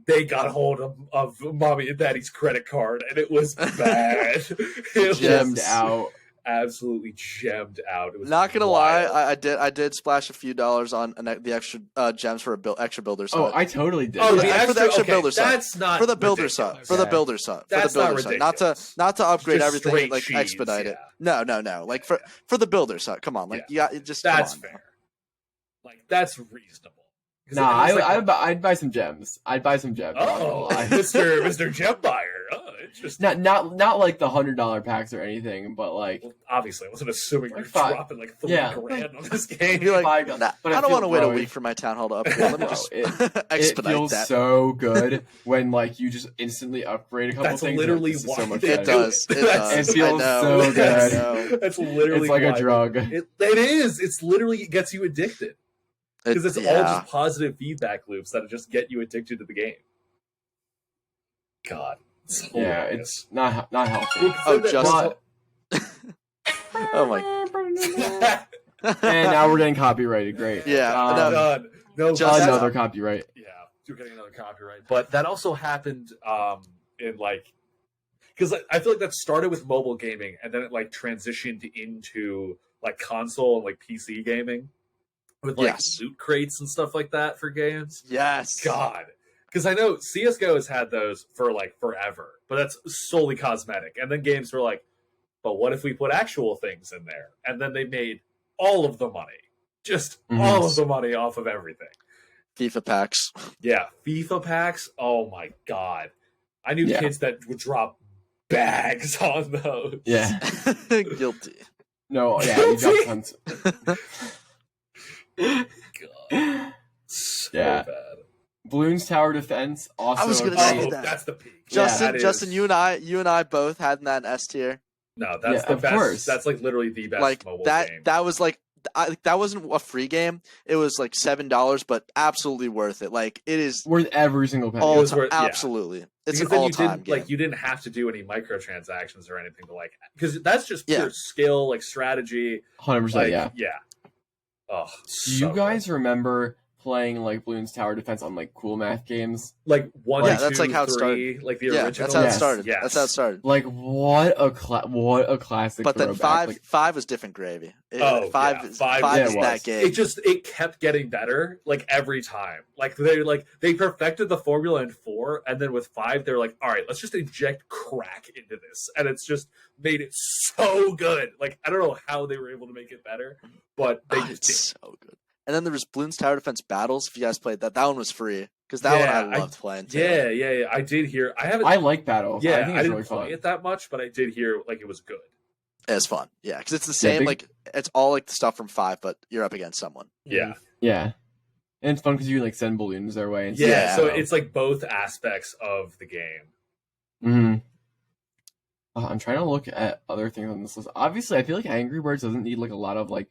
they got hold of mommy and daddy's credit card, and it was bad. It Gemmed was out. absolutely gemmed out. It was Not gonna wild. lie, I did splash a few dollars on the extra gems for extra builder Oh, set. I totally did. Oh, for the extra builder set. That's not For the builder ridiculous. set. For the builder set. For the That's not builder set. Not ridiculous. to upgrade Just everything straight like cheese, expedite it. yeah. No. Like for the builder set. Come on, like you got just. That's come on. fair. Like that's reasonable. 'Cause Nah, it was like, I'd buy some gems. I'd buy some gems. I'm not gonna oh, lie. Mr. Gem Buyer. Oh, interesting. not like the $100 packs or anything, but like Well, obviously, I wasn't assuming you're Like dropping like $3 yeah. grand on this game. You're like, $5. nah, But I don't want to wait a bro, week for my town hall to upgrade. Let me Bro, just it expedite feels that. so good when like you just instantly upgrade a couple That's things. literally and, like, this is why so much they It better. do does. It That's- does. It feels I know. so good. I know. That's literally It's like why a drug. It is. It's literally it gets you addicted because it's all just positive feedback loops that just get you addicted to the game. God, it's Yeah, hilarious. it's not healthy. Oh, That- just- Oh my. And now we're getting copyrighted. Great. Yeah, Oh, no, God. No, Just that's- Another copyright. Yeah, you're getting another copyright. But that also happened in like because I feel like that started with mobile gaming and then it like transitioned into like console and like PC gaming with like Yes. loot crates and stuff like that for games. Yes. God. Because I know CSGO has had those for like forever, but that's solely cosmetic. And then games were like, but what if we put actual things in there? And then they made all of the money. Just all of the money off of everything. FIFA packs. Yeah, FIFA packs. Oh my god, I knew Yeah. kids that would drop bags on those. Yeah. Guilty. No. Yeah. You got tons. God, so Yeah. bad. Bloons Tower Defense. Also, I was gonna a say great- Oh, that. that's the peak. Justin, that Justin, is- you and I both had in that S tier. No, that's Yeah, the of best. course. That's like literally the best Like mobile that. game. That was like. That wasn't a free game. It was like $7, but absolutely worth it. Like it is worth every single penny. all was time. worth- yeah. Absolutely, it's because an then you all-time didn't game. like you didn't have to do any microtransactions or anything to like because that's just Yeah. pure skill, like strategy. 100%. Like Yeah. Oh, Do you guys remember playing like Bloons Tower Defense on like cool math games? like 1, Yeah, 2, that's like how it 3, like the Yeah, original? that's how it Yes. started. Yes. That's how it started. Like what a classic. But then throwback. five was different gravy. Oh, five, yeah, is- five five was- is Yeah, it that was. game. It kept getting better like every time. Like they perfected the formula in 4, and then with 5 they're like, all right, let's just inject crack into this, and it's just made it so good. Like I don't know how they were able to make it better, but they Oh, just did. it's so good. And then there was Bloons Tower Defense Battles. If you guys played that, that one was free because that Yeah, one I loved playing. Too. Yeah. I did hear. I haven't. I like Battle. yeah, I think I it's didn't really play fun. it that much, but I did hear like it was good. It's fun. Yeah, because it's the same. big- Like it's all like the stuff from 5, but you're up against someone. Yeah, Yeah. And it's fun because you can like send balloons their way and yeah. Yeah. So it's like both aspects of the game. hmm I'm trying to look at other things on this list. Obviously, I feel like Angry Birds doesn't need like a lot of like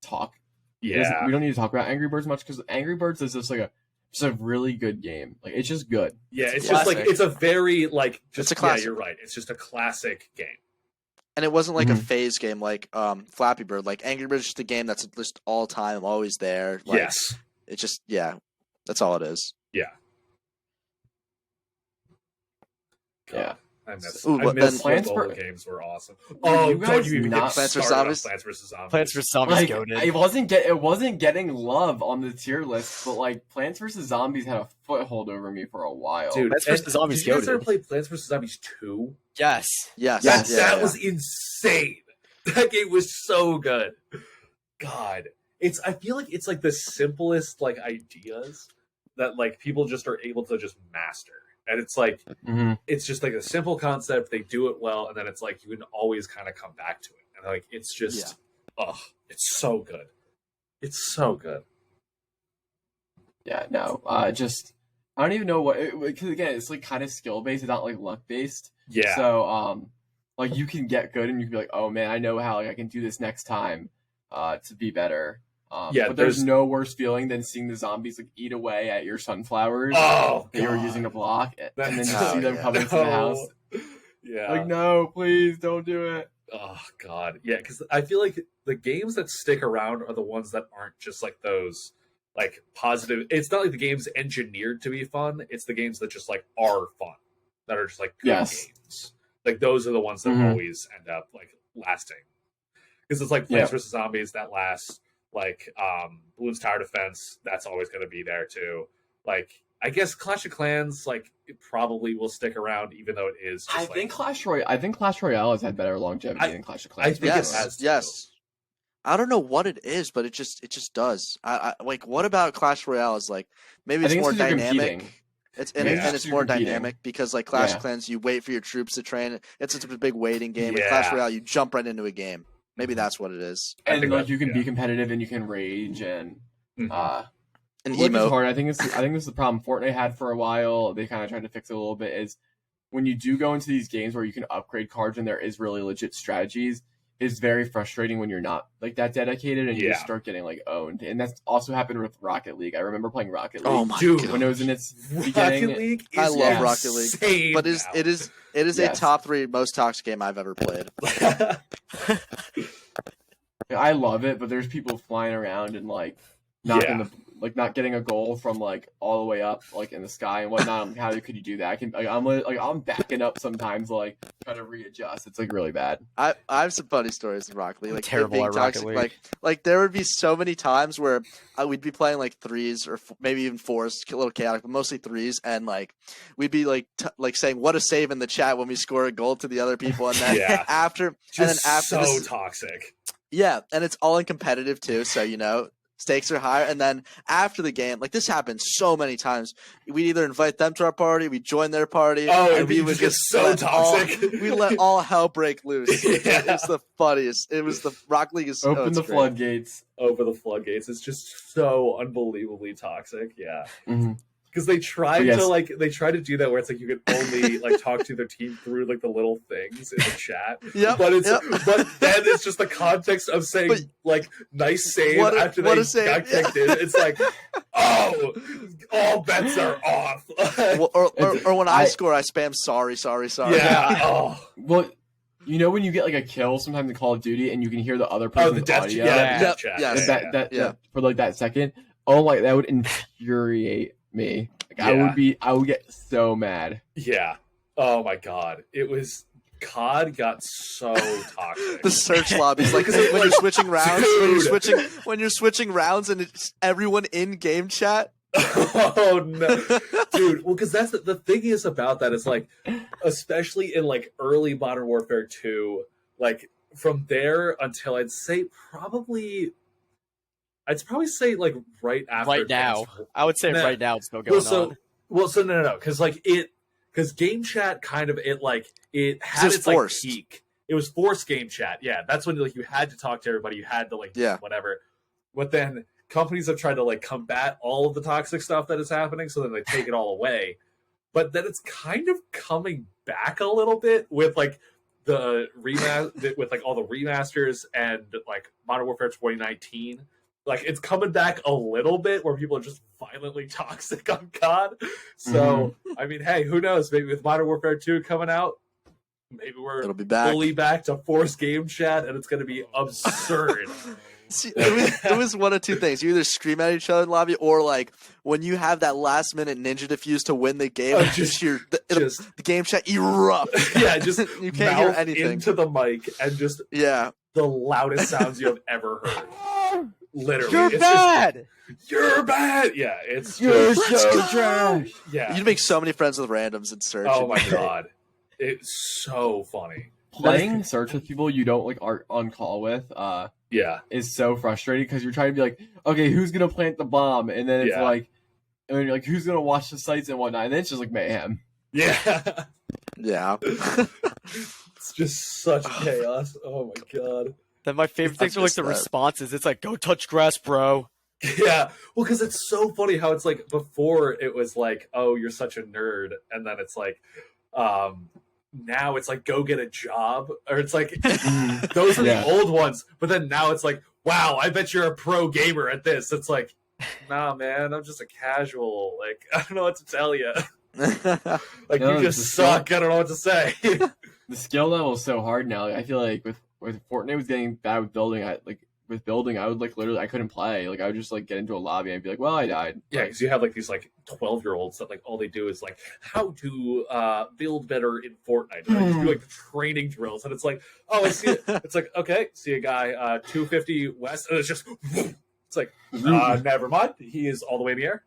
talk. Yeah, We don't need to talk about Angry Birds much because Angry Birds is just like just a really good game. Like it's just good. yeah. It's It's just like classic. it's a very like just It's a classic. Yeah, you're right. It's just a classic game. And it wasn't like a Mhm. phase game like Flappy Bird. Like Angry Birds is just a game that's just all time, always there. Like, Yes. It's just that's all it is. Yeah. Yeah. I miss. Ooh, I but miss then when Plants mobile vs. games were awesome. Were Oh, you don't guys you even not- get Plants vs. started on Zombies? Plants vs. Zombies. Plants vs. Zombies Like goated. it wasn't getting love on the tier list, but like Plants vs Zombies had a foothold over me for a while. Dude, Plants and vs. Zombies did you guys ever goated. play Plants vs. Zombies 2? Yes. Yes. Yes, yeah, that yeah. was insane. That game was so good. God. I feel like it's like the simplest like ideas that like people just are able to just master. And it's like Mhm. it's just like a simple concept, they do it well, and then it's like you can always kind of come back to it. And like it's just Oh, it's so good. It's so good. Yeah, no, just I don't even know what, because again, it's like kind of skill based, it's not like luck based. Yeah. So like you can get good and you can be like, oh man, I know how like I can do this next time, to be better. Yeah, but there's no worse feeling than seeing the zombies like eat away at your sunflowers that you were using to block, and then That's- just see them come into the house. Yeah. Like, no, please don't do it. Oh god, yeah, because I feel like the games that stick around are the ones that aren't just like those like positive. It's not like the games engineered to be fun. It's the games that just like are fun, that are just like good Yes. games. Like those are the ones that Mhm. always end up like lasting. Because it's like Plants vs Zombies that lasts. Like Bloons Tower Defense, that's always going to be there too. Like I guess Clash of Clans, like it probably will stick around, even though it is. Just, I think Clash Royale has had better longevity than Clash of Clans. I think Yes, it has too. yes. I don't know what it is, but it just does. I like. What about Clash Royale? Is like maybe I it's think more it's 'cause you're dynamic. competing. It's Yeah, and it's you're more competing. dynamic because like Clash Yeah. of Clans, you wait for your troops to train. It's such a big waiting game. And Clash Yeah. Royale, you jump right into a game. Maybe that's what it is. I And think like that- you can yeah. be competitive and you can rage and Mhm. An Look is emo. hard. I think this is the problem Fortnite had for a while. They kind of tried to fix it a little bit. Is when you do go into these games where you can upgrade cards and there is really legit strategies, it's very frustrating when you're not like that dedicated and you just Yeah. start getting like owned. And that's also happened with Rocket League. I remember playing Rocket League Oh my Dude, god! when it was in its Rocket beginning. League is I love Yeah. Rocket League, insane but now. it is Yes. a top 3 most toxic game I've ever played. I love it, but there's people flying around and like not Yeah. in the like not getting a goal from like all the way up like in the sky and whatnot. I'm like, how could you do that? I'm backing up sometimes like trying to readjust. It's like really bad. I have some funny stories in Rocket League. I'm Like it terrible being at Rocket toxic. League. Like there would be so many times where we'd be playing like 3s or maybe even 4s, a little chaotic, but mostly 3s, and like we'd be like like saying what a save in the chat when we score a goal to the other people, and then Yeah. after Just so this, toxic. yeah, and it's all in competitive too, so you know stakes are higher. And then after the game, like this happens so many times, we'd either invite them to our party, we join their party, Oh, and we would just so let toxic. we let all hell break loose. Yeah. It was the funniest. It was the Rocket League is Open it's the great. floodgates. Over the floodgates. It's just so unbelievably toxic. Yeah. Mhm. Because they tried But yes. to like they try to do that where it's like you can only like talk to their team through like the little things in the chat. Yep, But it's yep. but then it's just the context of saying But- like nice save What a- after what they a save, got kicked in. It's like, oh, all bets are off. Or when I I- score, I spam sorry. Yeah. Oh. Well, you know when you get like a kill sometimes in Call of Duty and you can hear the other Oh, person's the death audio. yeah, Yep, the death chat. yes. that Yeah. for like that second. Oh my, that would infuriate me. Like, I would get so mad. Yeah. Oh my god. It was COD got so toxic. The search lobbies, like Because when you're switching rounds, dude. when you're switching rounds, and it's everyone in game chat. Oh no, dude. Well, because that's the thing is about that is like, especially in like early Modern Warfare 2, like from there until I'd probably say like right after Right now, Advanced I would say Nah. right now it's still going on. no, because like because game chat kind of it had was its like forced. peak. It was forced game chat. Yeah, that's when like you had to talk to everybody. You had to like Yeah. whatever. But then companies have tried to like combat all of the toxic stuff that is happening, so then they take it all away. But then it's kind of coming back a little bit with like the with like all the remasters and like Modern Warfare 2019. Like it's coming back a little bit where people are just violently toxic on COD. So I mean, hey, who knows? Maybe with Modern Warfare 2 coming out, maybe we're It'll be back. fully back to forced game chat, and it's going to be absurd. See, it was one of two things. You either scream at each other in the lobby, or like when you have that last minute ninja defuse to win the game, Oh, and just hear just the game chat erupt. yeah, just you can't hear mouth anything. into the mic and just Yeah, the loudest sounds you have ever heard. Literally, You're it's bad. Just, you're bad. Yeah, it's You're just, so trash. yeah. you'd make so many friends with randoms in search. Oh my god, it's so funny. Playing search with people you don't like are on call with Yeah, is so frustrating because you're trying to be like, okay, who's gonna plant the bomb, and then it's Yeah. like, and then you're like, who's gonna watch the sites and whatnot, and then it's just like mayhem. yeah. Yeah. It's just such chaos. Oh my god. Then my favorite things are like the responses. It's like, go touch grass, bro. Yeah, well, because it's so funny how it's like before it was like, oh, you're such a nerd, and then it's like, now it's like, go get a job, or it's like, those are the old ones, but then now it's like, wow, I bet you're a pro gamer at this. It's like, nah, man, I'm just a casual. Like, I don't know what to tell you. Like, you just suck. I don't know what to say. The skill level is so hard now. Like, I feel like with Fortnite was getting bad with building. I would like literally I couldn't play. Like I would just like get into a lobby and be like, well, I died. Yeah, because you have like these like 12-year-olds that like all they do is like how to build better in Fortnite. And they just do like the training drills, and it's like, oh, I see it. It's like, okay, see a guy 250 west, and it's just it's like never mind. He is all the way in the air.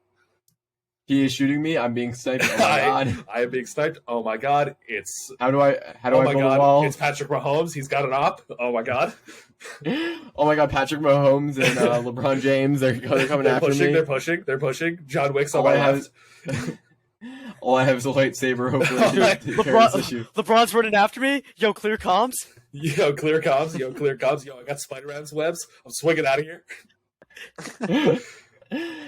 He is shooting me. I'm being sniped. Oh my god! I am being sniped. Oh my god! It's how do I build a wall? It's Patrick Mahomes. He's got an op. Oh my god! Oh my god! Patrick Mahomes and LeBron James. They're coming after me. They're pushing. John Wick's on my left. All I have is a lightsaber. Hopefully, LeBron's running after me. Yo, clear comms. Yo, clear comms. Yo, I got Spider-Man's webs. I'm swinging out of here.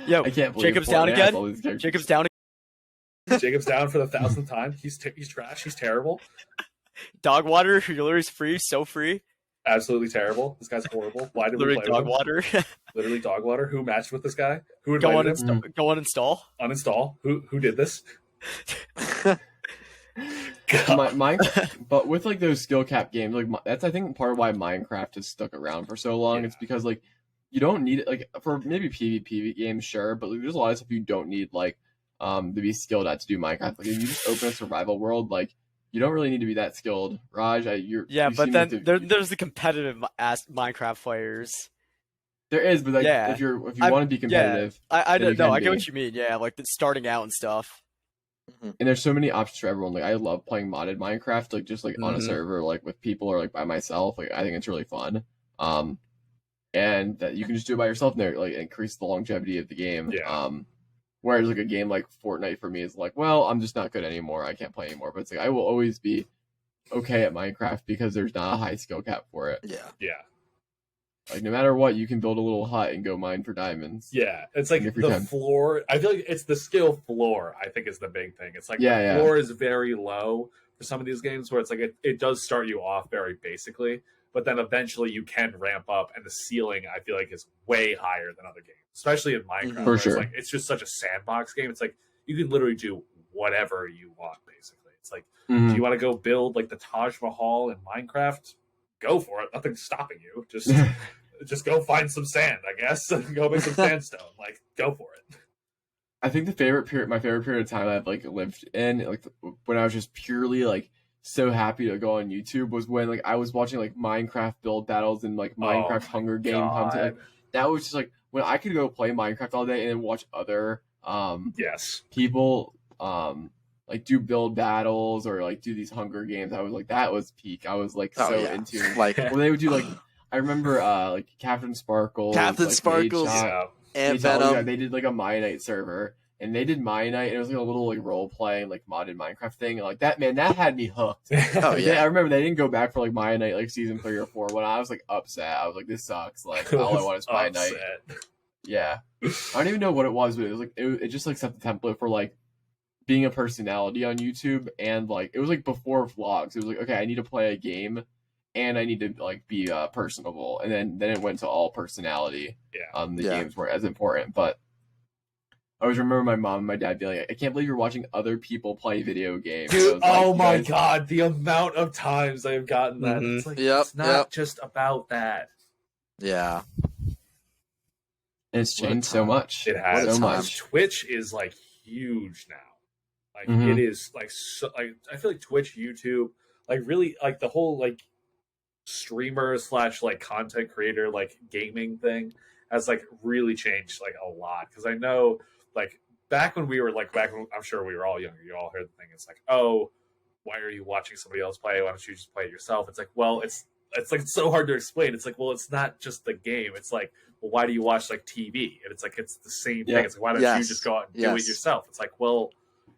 Yo, I can't believe Jacob's down again. Jacob's down for the 1,000th time. He's trash. He's terrible. Dog water. Hillary's free. So free. Absolutely terrible. This guy's horrible. Why did we play dog water? Literally dog water. Who matched with this guy? Who go uninstall? Uninstall. Who did this? But with like those skill cap games, like that's I think part of why Minecraft has stuck around for so long. Yeah. It's because like you don't need it like for maybe PvP games, sure, but like, there's a lot of stuff you don't need like to be skilled at to do Minecraft. Like if you just open a survival world, like you don't really need to be that skilled. Raj, but then there's the competitive Minecraft players. There is, but like if you want to be competitive, I don't know. I get what you mean. Yeah, like the starting out and stuff. And there's so many options for everyone. Like I love playing modded Minecraft, like just like on a server, like with people or like by myself. Like I think it's really fun. And that you can just do it by yourself and like increase the longevity of the game. Yeah. Whereas like a game like Fortnite for me is like, well, I'm just not good anymore. I can't play anymore. But it's like I will always be okay at Minecraft because there's not a high skill cap for it. Yeah. Like no matter what, you can build a little hut and go mine for diamonds. Yeah, it's like the floor. I feel like it's the skill floor. I think is the big thing. It's like the floor is very low for some of these games where it's like it does start you off very basically, but then eventually you can ramp up, and the ceiling I feel like is way higher than other games, especially in Minecraft. For sure, it's just such a sandbox game. It's like you can literally do whatever you want. Basically, it's like do you want to go build like the Taj Mahal in Minecraft? Go for it. Nothing's stopping you. Just go find some sand, I guess. Go make some sandstone. Like, go for it. I think my favorite period of time I've like lived in, like when I was just purely like so happy to go on YouTube, was when like I was watching like Minecraft build battles and like Minecraft Hunger Game hunting. Like, that was just like when I could go play Minecraft all day and then watch other people like do build battles or like do these Hunger Games. I was like, that was peak. I was like into like when they would do like. I remember like Captain Sparkles, and Venom. They did like a Mionite server, and they did Mionite, and it was like a little like role playing like modded Minecraft thing. And, like that, man, that had me hooked. I remember they didn't go back for like Mionite like season 3 or 4 when I was like upset. I was like, this sucks. Like all I want is Mionite. Yeah, I don't even know what it was, but it was like it just like set the template for like being a personality on YouTube, and like it was like before vlogs. It was like, okay, I need to play a game. And I need to like be personable, and then it went to all personality. The games weren't as important, but I always remember my mom and my dad being like, "I can't believe you're watching other people play video games." Dude, my god, the amount of times I've gotten that. It's like it's not just about that. Yeah, and it's changed so much. It has so much. Twitch is like huge now. Like it is like so. Like I feel like Twitch, YouTube, like really like the whole like streamer / like content creator like gaming thing has like really changed like a lot, because I know like back when I'm sure we were all younger, you all heard the thing, it's like, oh, why are you watching somebody else play, why don't you just play it yourself? It's like, well, it's like it's so hard to explain. It's like, well, it's not just the game. It's like, well, why do you watch like TV? And it's like it's the same thing. It's like, why don't you just go out and do it yourself? It's like, well,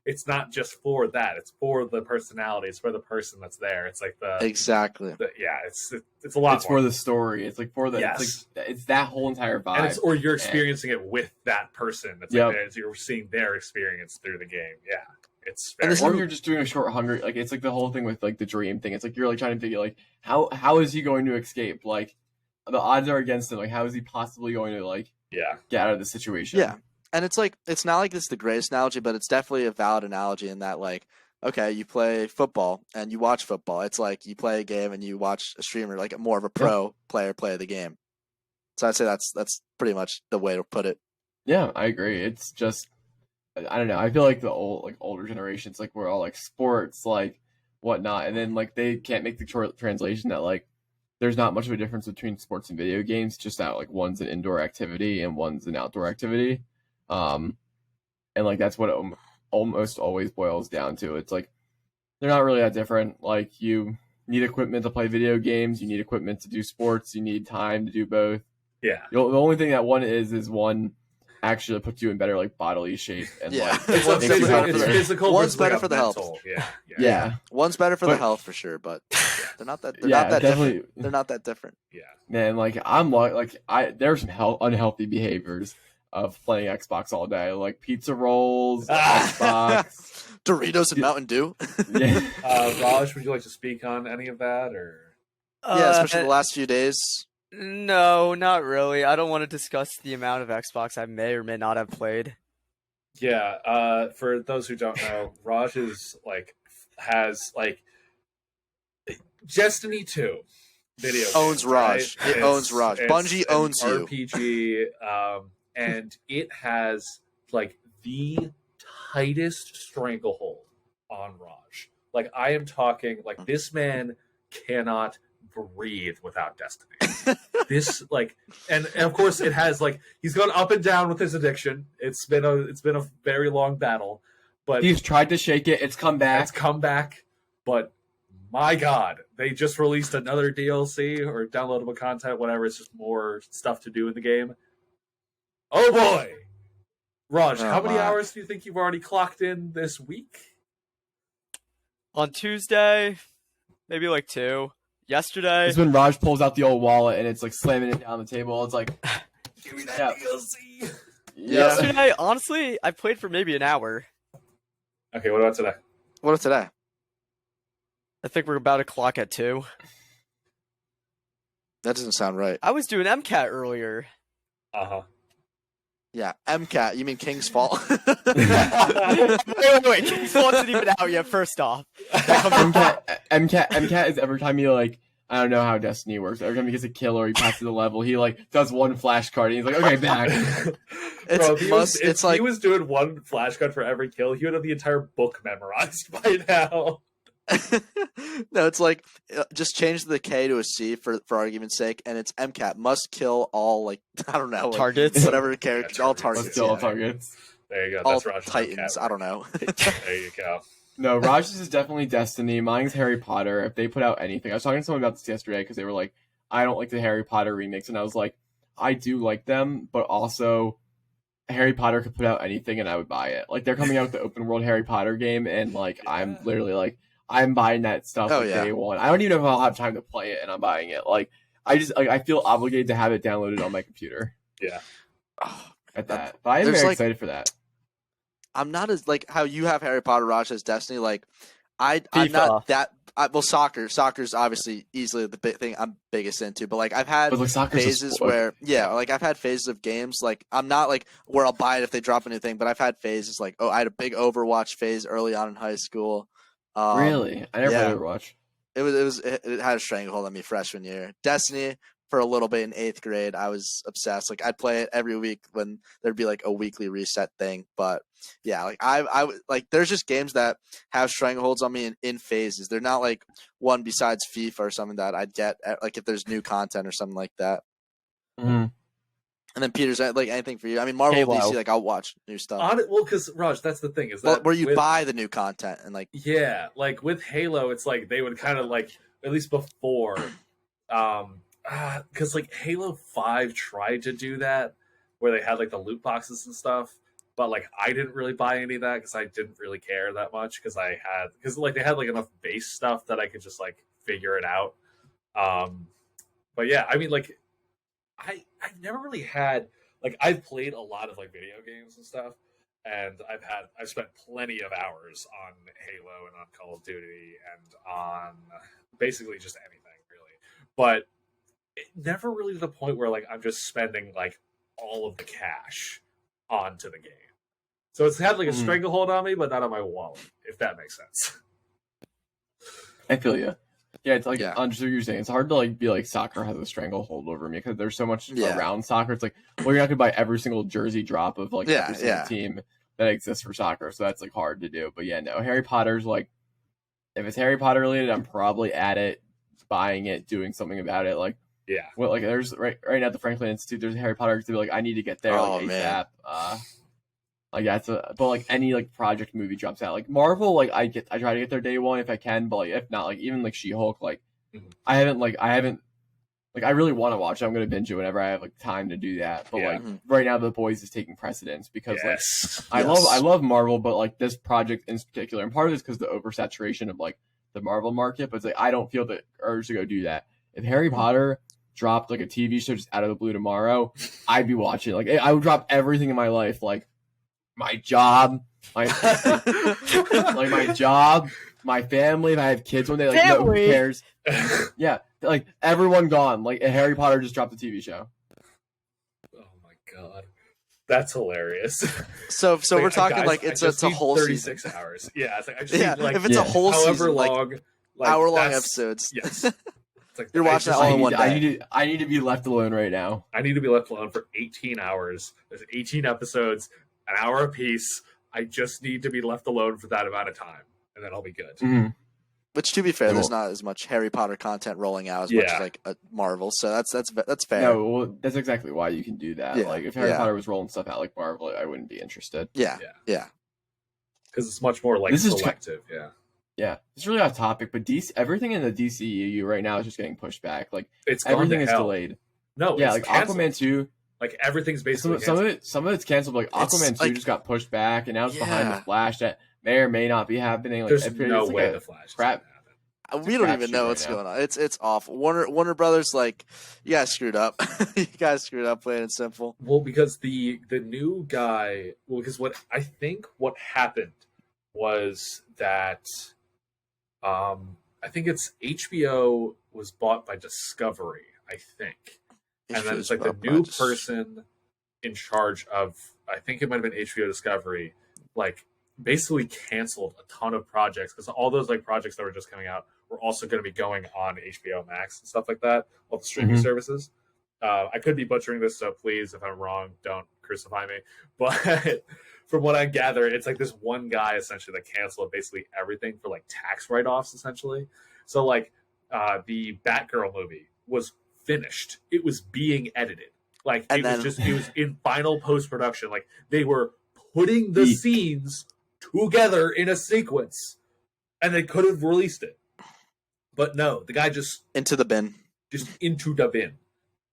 it's not just for that. It's for the personality. It's for the person that's there. It's like exactly. It's a lot. It's more. for the story. It's like for the. Yes. It's like it's that whole entire vibe. And or you're experiencing it with that person. It's like you're seeing their experience through the game. Yeah. It's very or you're just doing a short hunger. Like it's like the whole thing with like the dream thing. It's like you're like trying to figure like how is he going to escape? Like the odds are against him. Like how is he possibly going to like get out of the situation? Yeah. And it's like it's not like this is the greatest analogy, but it's definitely a valid analogy in that like, okay, you play football and you watch football. It's like you play a game and you watch a streamer, like more of a pro player play the game. So I'd say that's pretty much the way to put it. Yeah, I agree. It's just I don't know. I feel like the older generations, like we're all like sports, like whatnot, and then like they can't make the translation that like there's not much of a difference between sports and video games, just that like one's an indoor activity and one's an outdoor activity, and like that's what it almost always boils down to. It's like they're not really that different. Like you need equipment to play video games, you need equipment to do sports, you need time to do both. Yeah. The only thing that one is one actually puts you in better like bodily shape and like it's physical. One's better for the health. Yeah. One's better for the health for sure, but they're not that. They're not that different. They're not that different. Yeah. Man, like there's some unhealthy behaviors of playing Xbox all day, like pizza rolls, Xbox, Doritos, and Mountain Dew. Yeah. Raj, would you like to speak on any of that or? Yeah, especially the last few days. No, not really. I don't want to discuss the amount of Xbox I may or may not have played. Yeah, for those who don't know, Raj has Destiny 2 video owns games, Raj. Right? It owns Raj. Bungie owns you. RPG, and it has like the tightest stranglehold on Raj. Like I am talking like this man cannot breathe without Destiny. This and of course it has he's gone up and down with his addiction. It's been a very long battle, but he's tried to shake it. It's come back. But my God, they just released another DLC or downloadable content, whatever. It's just more stuff to do in the game. Oh boy, Raj, how many hours do you think you've already clocked in this week? On Tuesday, maybe 2. Yesterday, it's when Raj pulls out the old wallet and it's slamming it down the table. It's like, give me that DLC. Yesterday, honestly, I played for maybe an hour. Okay, what about today? What about today? I think we're about to clock at 2. That doesn't sound right. I was doing MCAT earlier. Uh-huh. Yeah, MCAT. You mean King's Fault? Wait. King's Fault isn't even out yet, first off. MCAT is every time you I don't know how Destiny works. Every time he gets a kill or he passes a level, he does one flashcard and he's like, okay, back. If he was doing one flashcard for every kill, he would have the entire book memorized by now. No, it's just change the K to a C for argument's sake, and it's MCAT must kill all I don't know targets, whatever character, all targets. Must kill all targets. There you go. All That's Raj's Titans. I don't know. There you go. No, Raj's is definitely Destiny. Mine's Harry Potter. If they put out anything, I was talking to someone about this yesterday because they were like, "I don't like the Harry Potter remakes," and I was like, "I do like them, but also." Harry Potter could put out anything and I would buy it. They're coming out with the open world Harry Potter game and I'm literally I'm buying that stuff day one. I don't even know if I'll have time to play it and I'm buying it. I feel obligated to have it downloaded on my computer. Yeah. At that. But I am very excited for that. I'm not as how you have Harry Potter, Raj has Destiny. I'm not that soccer's obviously easily the big thing I'm biggest into, but I've had phases where I've had phases of games I'm not where I'll buy it if they drop a new thing, but I've had phases I had a big Overwatch phase early on in high school. Really? I never played Overwatch. It had a stranglehold on me freshman year. Destiny for a little bit in 8th grade, I was obsessed. I'd play it every week when there'd be a weekly reset thing. But yeah, I there's just games that have strangleholds on me in phases. They're not one besides FIFA or something that I'd get if there's new content or something like that. Mm-hmm. And then Peter's anything for you? I mean, Marvel, Halo. DC, I'll watch new stuff. Well, because Raj, that's the thing is that where you buy the new content and yeah, with Halo, it's they would kind of at least before, because Halo 5 tried to do that where they had the loot boxes and stuff, but like I didn't really buy any of that because I didn't really care that much because like they had like enough base stuff that I could just like figure it out. But yeah, I mean, like I've never really had like I've played a lot of like video games and stuff, and I've spent plenty of hours on Halo and on Call of Duty and on basically just anything really, but it never really to the point where like I'm just spending like all of the cash onto the game. So it's had like a stranglehold on me, but not on my wallet, if that makes sense. I feel you. Yeah, it's like I understand what you're saying. It's hard to like be like soccer has a stranglehold over me because there's so much around soccer. It's like, well, you're not gonna buy every single jersey drop of like every single team that exists for soccer, so that's like hard to do. But yeah, no, Harry Potter's like, if it's Harry Potter related, I'm probably at it, buying it, doing something about it. Like, well, like there's right now at the Franklin Institute, there's a Harry Potter exhibit. Like, I need to get there like ASAP. Like that's but like any like project movie drops out, like Marvel, like I try to get there day one if I can, but like if not, like even like She-Hulk, like I haven't like I really want to watch it. I'm gonna binge it whenever I have like time to do that. But like right now, The Boys is taking precedence because like I love Marvel, but like this project in particular, and part of this because the oversaturation of like the Marvel market. But it's like I don't feel the urge to go do that. If Harry Potter dropped like a TV show just out of the blue tomorrow, I'd be watching. Like I would drop everything in my life, like my job, my job, my family. If I have kids one day, like no, who cares? Yeah, like everyone gone. Like Harry Potter just dropped a TV show. Oh my god, that's hilarious. So we're talking guys, like it's a whole 36 hours. Yeah, it's like I just need, like if it's a whole however season, long, like hour-long episodes. Yes. Like, you're watching that all in one day. I need to be left alone right now. I need to be left alone for 18 hours. There's 18 episodes, an hour apiece. I just need to be left alone for that amount of time, and then I'll be good. Mm-hmm. Which, to be fair, there's not as much Harry Potter content rolling out as much as like a Marvel, so that's fair. No, well, that's exactly why you can do that. Yeah. Like if Harry Potter was rolling stuff out like Marvel, I wouldn't be interested. Yeah. Because it's much more like selective. Yeah, it's really off topic, but everything in the DCEU right now is just getting pushed back. Like it's everything is delayed. No, yeah, like canceled. Aquaman 2. Like everything's basically some of it's canceled. Like Aquaman 2 just got pushed back, and now it's behind the Flash that may or may not be happening. Like, there's no way the Flash crap. We don't even know what's going on. It's awful. Warner Brothers, like, you guys screwed up. You guys screwed up, plain and simple. Well, because the new guy. Well, because what happened was that. I think it's HBO was bought by Discovery, I think. And then it's like the new person in charge of, I think it might have been HBO Discovery, like basically canceled a ton of projects because all those like projects that were just coming out were also going to be going on HBO Max and stuff like that, all the streaming services. I could be butchering this, so please, if I'm wrong, don't crucify me. But from what I gather, it's like this one guy essentially that canceled basically everything for like tax write-offs, essentially. So like the Batgirl movie was finished; it was being edited. Like it was in final post-production. Like they were putting the scenes together in a sequence, and they could have released it, but no, the guy just into the bin,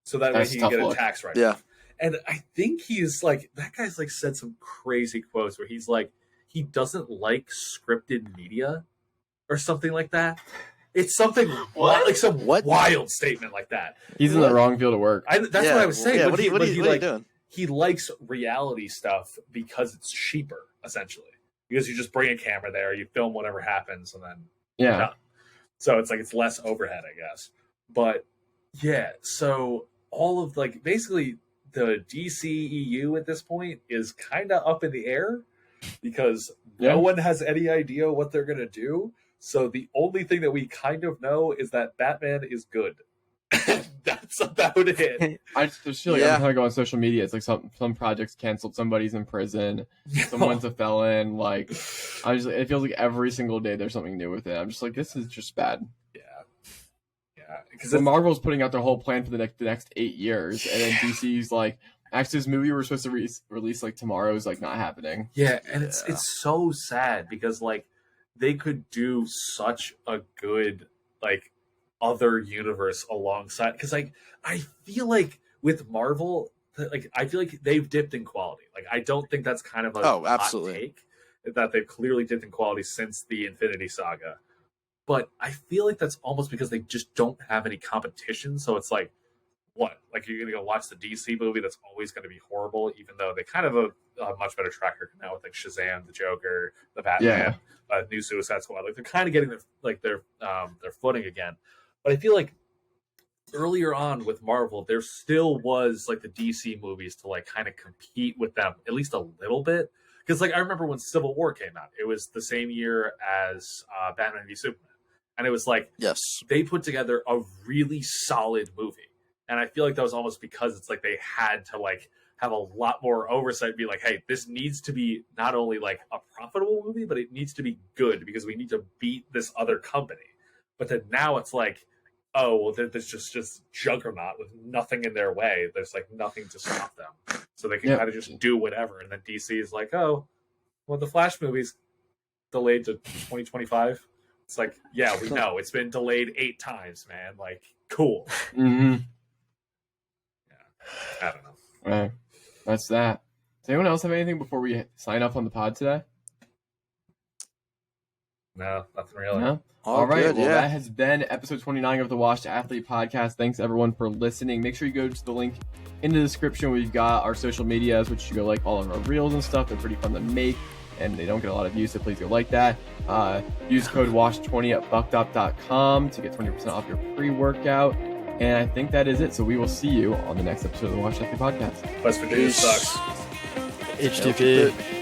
so that way he can get a tax write-off. Yeah. And I think he's like, that guy's like said some crazy quotes where he's like, he doesn't like scripted media or something like that. It's something like some wild statement like that. He's in the wrong field of work. That's what I was saying. Yeah, what are you doing? He likes reality stuff because it's cheaper, essentially. Because you just bring a camera there, you film whatever happens, and then done. So it's like it's less overhead, I guess. But yeah, so all of like basically the DCEU at this point is kind of up in the air because no one has any idea what they're going to do. So the only thing that we kind of know is that Batman is good. That's about it. I just feel like every time I go on social media, it's like some projects canceled, somebody's in prison, someone's a felon. Like it feels like every single day there's something new with it. I'm just like, this is just bad. Yeah, because Marvel's putting out their whole plan for the next 8 years, and then DC's like, actually, this movie we're supposed to release like tomorrow is like not happening. Yeah, and it's so sad because like they could do such a good like other universe alongside, because like I feel like with Marvel like I feel like they've dipped in quality. Like I don't think that's kind of a absolutely. hot take that they've clearly dipped in quality since the Infinity Saga. But I feel like that's almost because they just don't have any competition. So it's like, what? Like you're gonna go watch the DC movie that's always going to be horrible, even though they kind of have a much better track record now with like Shazam, the Joker, the Batman, new Suicide Squad. Like they're kind of getting their footing again. But I feel like earlier on with Marvel, there still was like the DC movies to like kind of compete with them at least a little bit. Because like I remember when Civil War came out, it was the same year as Batman v Superman, and it was like they put together a really solid movie. And I feel like that was almost because it's like they had to like have a lot more oversight, be like, hey, this needs to be not only like a profitable movie, but it needs to be good because we need to beat this other company. But then now it's like, oh, well, there's just Juggernaut with nothing in their way. There's like nothing to stop them. So they can kind of just do whatever. And then DC is like, oh, well, the Flash movie's delayed to 2025. It's like, yeah, we know. It's been delayed 8 times, man. Like, cool. Mm-hmm. I don't know. Right. That's that. Does anyone else have anything before we sign up on the pod today? No, nothing really. No? All right. Well, that has been episode 29 of the Washed Athlete podcast. Thanks, everyone, for listening. Make sure you go to the link in the description. We've got our social medias, which you go like all of our reels and stuff. They're pretty fun to make, and they don't get a lot of views, so please go like that. Use code WASH20 at buckedup.com to get 20% off your pre-workout. And I think that is it. So we will see you on the next episode of the Washed Athlete podcast. West Virginia sucks. HTTP.